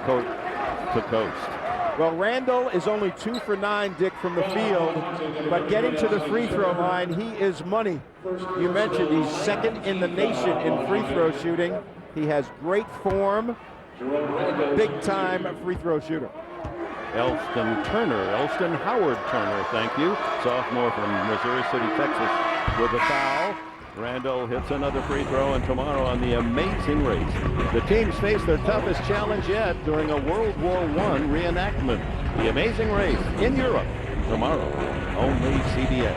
Speaker 1: to coast.
Speaker 2: Well, Randall is only 2 for 9, Dick, from the field, but getting to the free throw line, he is money. You mentioned he's second in the nation in free throw shooting. He has great form, big-time free throw shooter.
Speaker 1: Elston Howard Turner, thank you. Sophomore from Missouri City, Texas, with a foul. Randall hits another free throw, and tomorrow on the Amazing Race, the teams face their toughest challenge yet during a World War I reenactment. The Amazing Race in Europe tomorrow, only CBS.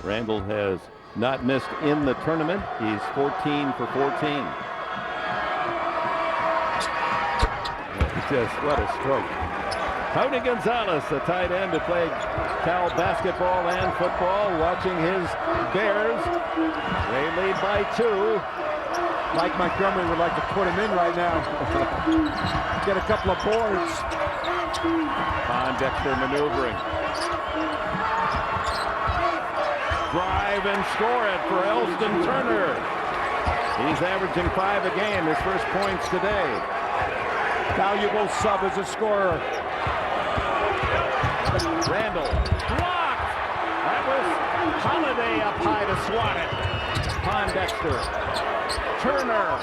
Speaker 1: Randall has not missed in the tournament. He's 14 for 14. Just what a stroke. Tony Gonzalez, the tight end, who played Cal basketball and football, watching his Bears. They lead by 2.
Speaker 2: Mike Montgomery would like to put him in right now. Get a couple of boards.
Speaker 1: Pondexter maneuvering. Drive and score it for Elston Turner. He's averaging 5 a game, his first points today.
Speaker 2: Valuable sub as a scorer.
Speaker 1: Randall blocked. That was Holiday up high to swat it. Pondexter. Turner.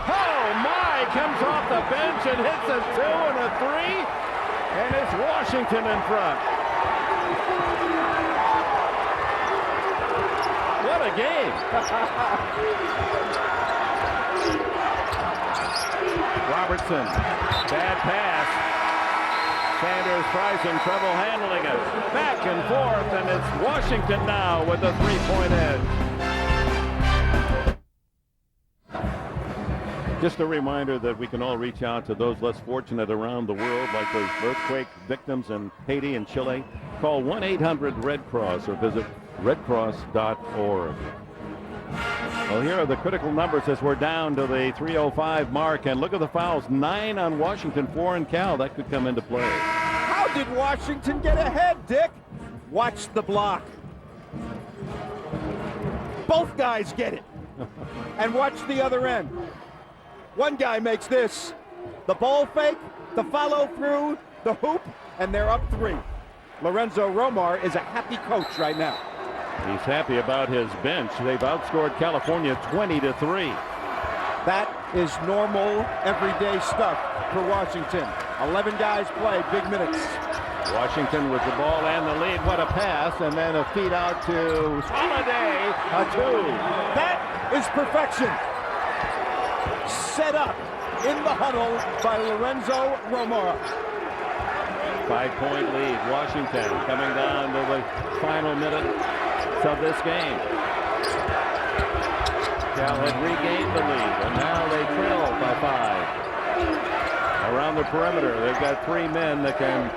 Speaker 1: Oh my! Comes off the bench and hits a 2 and a 3. And it's Washington in front. What a game. Robertson. Bad pass. Sanders tries in trouble handling it. Back and forth, and it's Washington now with a 3-point edge. Just a reminder that we can all reach out to those less fortunate around the world, like those earthquake victims in Haiti and Chile. Call 1-800-RED-CROSS or visit redcross.org. Well, here are the critical numbers as we're down to the 3:05 mark, and look at the fouls. 9 on Washington, 4 on Cal. That could come into play.
Speaker 2: How did Washington get ahead, Dick? Watch the block. Both guys get it. And watch the other end. One guy makes this. The ball fake, the follow through, the hoop, and they're up 3. Lorenzo Romar is a happy coach right now.
Speaker 1: He's happy about his bench. They've outscored California 20-3.
Speaker 2: That is normal, everyday stuff for Washington. 11 guys play, big minutes.
Speaker 1: Washington with the ball and the lead. What a pass, and then a feed out to Holiday, a 2.
Speaker 2: That is perfection. Set up in the huddle by Lorenzo Romar.
Speaker 1: 5-point lead. Washington coming down to the final minute of this game. Cal had regained the lead, and now they trail by 5. Around the perimeter, they've got 3 men that can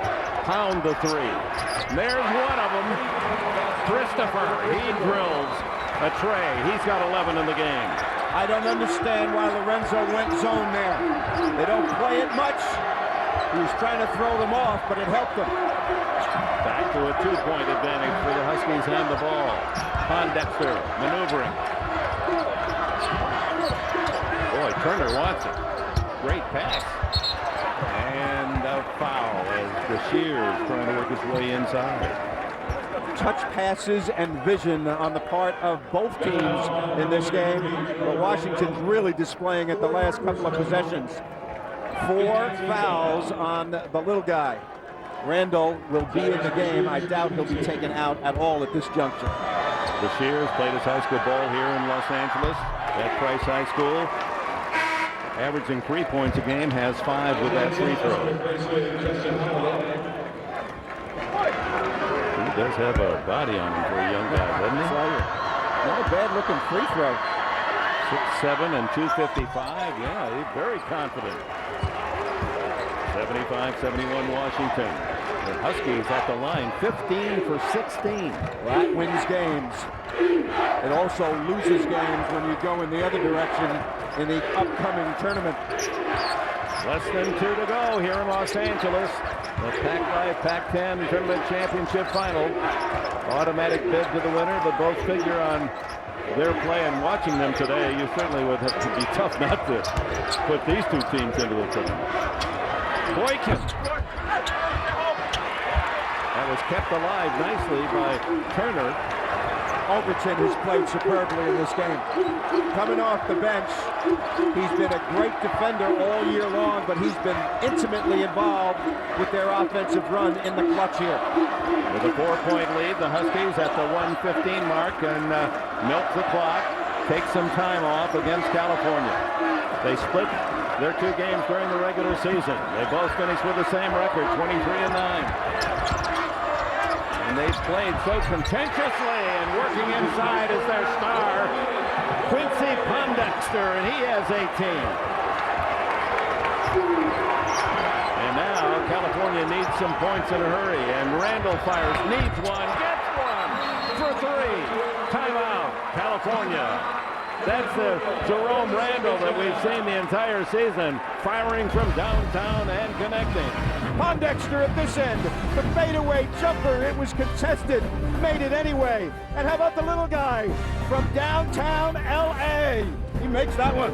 Speaker 1: pound the 3. And there's one of them, Christopher. He drills a tray. He's got 11 in the game.
Speaker 2: I don't understand why Lorenzo went zone there. They don't play it much. He was trying to throw them off, but it helped them.
Speaker 1: Back to a 2-point advantage for the Huskies and the ball. Pondexter maneuvering. Boy, Turner wants it. Great pass. And a foul as Shears trying to work his way inside.
Speaker 2: Touch passes and vision on the part of both teams in this game. But Washington's really displaying it the last couple of possessions. 4 fouls on the little guy. Randall will be in the game. I doubt he'll be taken out at all at this juncture.
Speaker 1: Shears played his high school ball here in Los Angeles at Price High School. Averaging 3 points a game, has 5 with that free throw. He does have a body on him for a young guy, doesn't he?
Speaker 2: Not a bad looking free throw.
Speaker 1: 6'7" and 255. Yeah, he's very confident. 75-71 Washington. The Huskies at the line, 15 for 16.
Speaker 2: That wins games. It also loses games when you go in the other direction in the upcoming tournament.
Speaker 1: Less than 2 to go here in Los Angeles. The Pac-10 Tournament Championship Final. Automatic bid to the winner, but both figure on their play, and watching them today, you certainly would have to be tough not to put these two teams into the tournament. Boykin. That was kept alive nicely by Turner.
Speaker 2: Overton has played superbly in this game. Coming off the bench, he's been a great defender all year long, but he's been intimately involved with their offensive run in the clutch here.
Speaker 1: With a 4-point lead, the Huskies at the 1:15 mark and milk the clock, take some time off against California. They split their 2 games during the regular season. They both finished with the same record, 23-9. And they've played so contentiously, and working inside is their star, Quincy Pondexter, and he has 18. And now California needs some points in a hurry, and Randall fires, needs one, gets one for 3. Timeout, California. That's the Jerome Randall that we've seen the entire season, firing from downtown and connecting.
Speaker 2: Pondexter at this end, the fadeaway jumper, it was contested, made it anyway. And how about the little guy from downtown LA? He makes that one.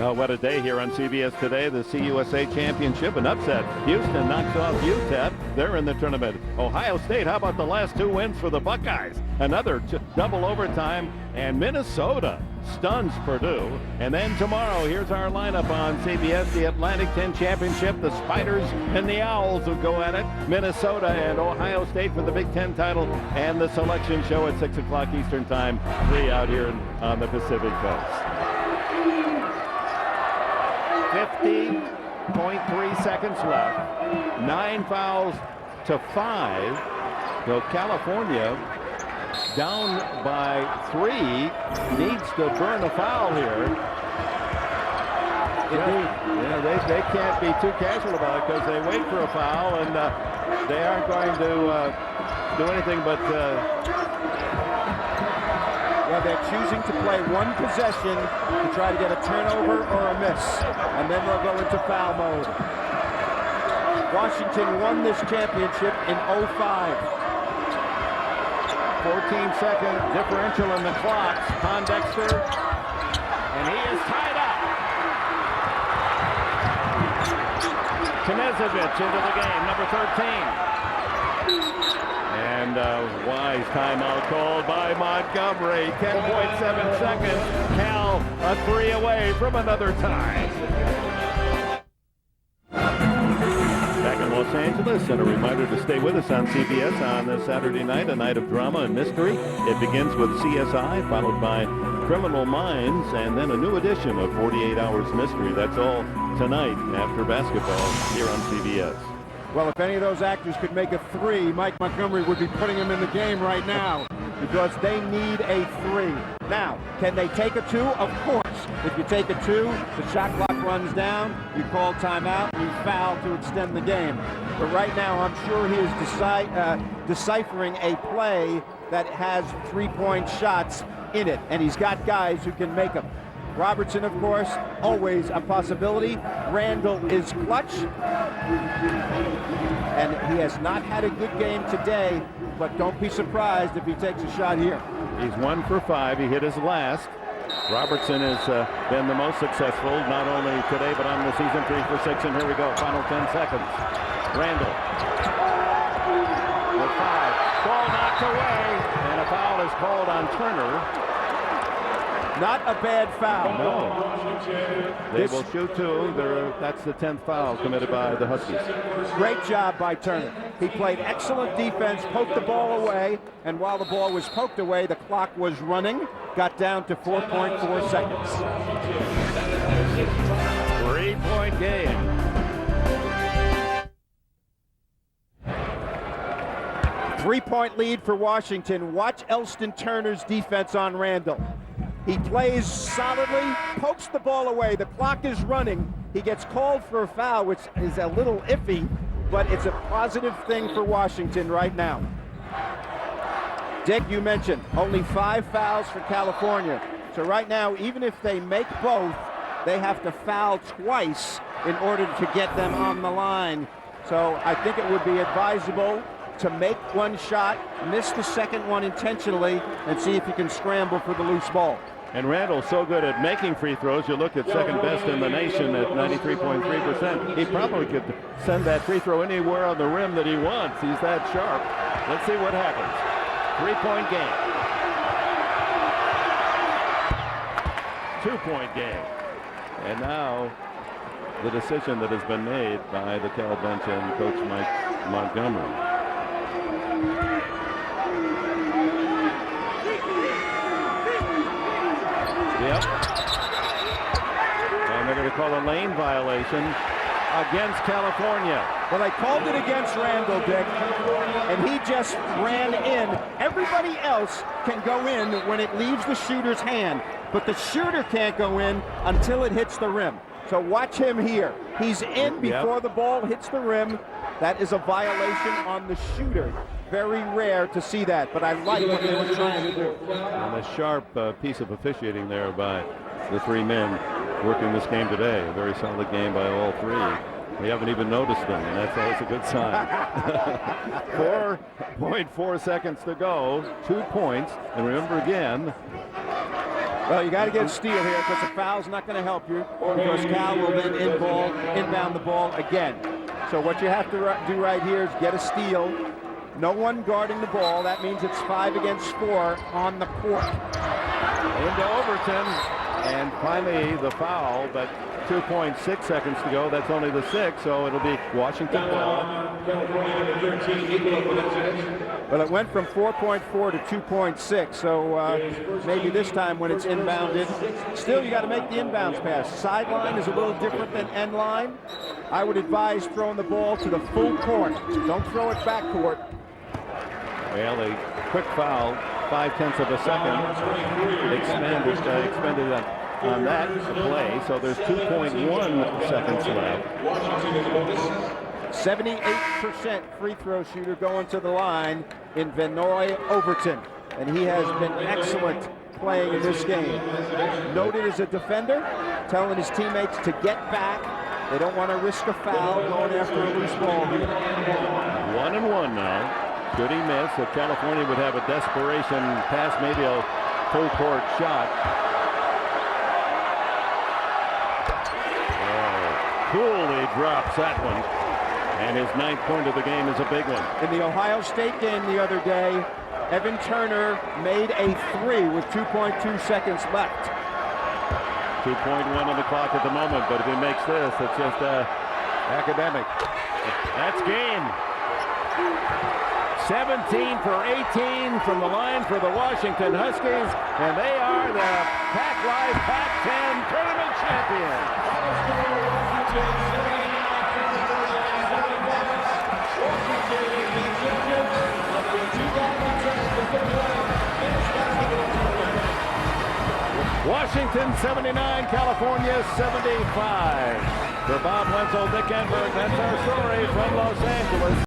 Speaker 1: Oh, what a day here on CBS today. The CUSA Championship, an upset. Houston knocks off UTEP. They're in the tournament. Ohio State, how about the last 2 wins for the Buckeyes? Another double overtime. And Minnesota stuns Purdue. And then tomorrow, here's our lineup on CBS, the Atlantic 10 Championship. The Spiders and the Owls will go at it. Minnesota and Ohio State for the Big Ten title. And the selection show at 6 o'clock Eastern Time. 3 out here on the Pacific Coast. 50.3 seconds left. 9 fouls to 5. So California, down by 3, needs to burn a foul here. Indeed. Yeah, they can't be too casual about it, because they wait for a foul, and they aren't going to do anything but...
Speaker 2: Well, they're choosing to play 1 possession to try to get a turnover or a miss, and then they'll go into foul mode. Washington won this championship in 05.
Speaker 1: 14-second differential in the clocks. Pondexter, and he is tied up. Knezevich into the game, number 13. And wise timeout called by Montgomery. 10.7 seconds. Cal a 3 away from another tie. Back in Los Angeles, and a reminder to stay with us on CBS on this Saturday night, a night of drama and mystery. It begins with CSI, followed by Criminal Minds, and then a new edition of 48 Hours Mystery. That's all tonight after basketball here on CBS.
Speaker 2: Well, if any of those actors could make a 3, Mike Montgomery would be putting them in the game right now, because they need a 3. Now, can they take a 2? Of course. If you take a 2, the shot clock runs down, you call timeout, and you foul to extend the game. But right now, I'm sure he is deciphering a play that has 3-point shots in it, and he's got guys who can make them. Robertson, of course, always a possibility. Randall is clutch. And he has not had a good game today, but don't be surprised if he takes a shot here.
Speaker 1: He's 1 for 5. He hit his last. Robertson has been the most successful, not only today, but on the season. 3 for 6, and here we go. Final 10 seconds. Randall with 5. Ball knocked away, and a foul is called on Turner.
Speaker 2: Not a bad foul.
Speaker 1: No. They will shoot 2. That's the 10th foul committed by the Huskies.
Speaker 2: Great job by Turner. He played excellent defense, poked the ball away, and while the ball was poked away, the clock was running, got down to 4.4 seconds.
Speaker 1: 3-point game.
Speaker 2: Three-point lead for Washington. Watch Elston Turner's defense on Randall. He plays solidly, pokes the ball away. The clock is running. He gets called for a foul, which is a little iffy, but it's a positive thing for Washington right now. Dick, you mentioned only 5 fouls for California. So right now, even if they make both, they have to foul twice in order to get them on the line. So I think it would be advisable to make one shot, miss the second one intentionally, and see if you can scramble for the loose ball.
Speaker 1: And Randall's so good at making free throws. You look at second best in the nation at 93.3%. He probably could send that free throw anywhere on the rim that he wants. He's that sharp. Let's see what happens. 3-point game. 2-point game. And now the decision that has been made by the Cal bench and Coach Mike Montgomery. Yep. And they're going to call a lane violation against California.
Speaker 2: Well, they called it against Randall, Dick, and he just ran in. Everybody else can go in when it leaves the shooter's hand, but the shooter can't go in until it hits the rim. So watch him here. He's in before the ball hits the rim. That is a violation on the shooter. Very rare to see that, but I like what they were trying to do.
Speaker 1: And a sharp piece of officiating there by the 3 men working this game today. A very solid game by all 3. We haven't even noticed them, and that's always a good sign. 4.4 seconds to go, 2 points, and remember again.
Speaker 2: Well, you got to get a steal here because the foul's not going to help you, because Cal will then inbound the ball again. So what you have to do right here is get a steal. No one guarding the ball. That means it's 5 against 4 on the court.
Speaker 1: Into Overton, and finally the foul, but 2.6 seconds to go. That's only the 6, so it'll be Washington ball.
Speaker 2: Well, it went from 4.4 to 2.6, so maybe this time when it's inbounded. Still, you got to make the inbounds pass. Sideline is a little different than end line. I would advise throwing the ball to the full court. Don't throw it back court.
Speaker 1: Well, a quick foul, 0.5 of a second, expended on that play, so there's 2.1 seconds left.
Speaker 2: 78% free throw shooter going to the line in Venoy Overton, and he has been excellent playing in this game. Noted as a defender, telling his teammates to get back. They don't want to risk a foul going after a loose ball here.
Speaker 1: 1-1 now. Should he miss, if California would have a desperation pass, maybe a full court shot. Cooley drops that one, and his 9th point of the game is a big one.
Speaker 2: In the Ohio State game the other day, Evan Turner made a 3 with 2.2 seconds left.
Speaker 1: 2.1 on the clock at the moment, but if he makes this, it's just academic. That's game. 17 for 18 from the line for the Washington Huskies, and they are the Pac-Live Pac-10 Tournament champions. Washington 79, California 75. For Bob Wenzel, Dick Enberg, that's our story from Los Angeles.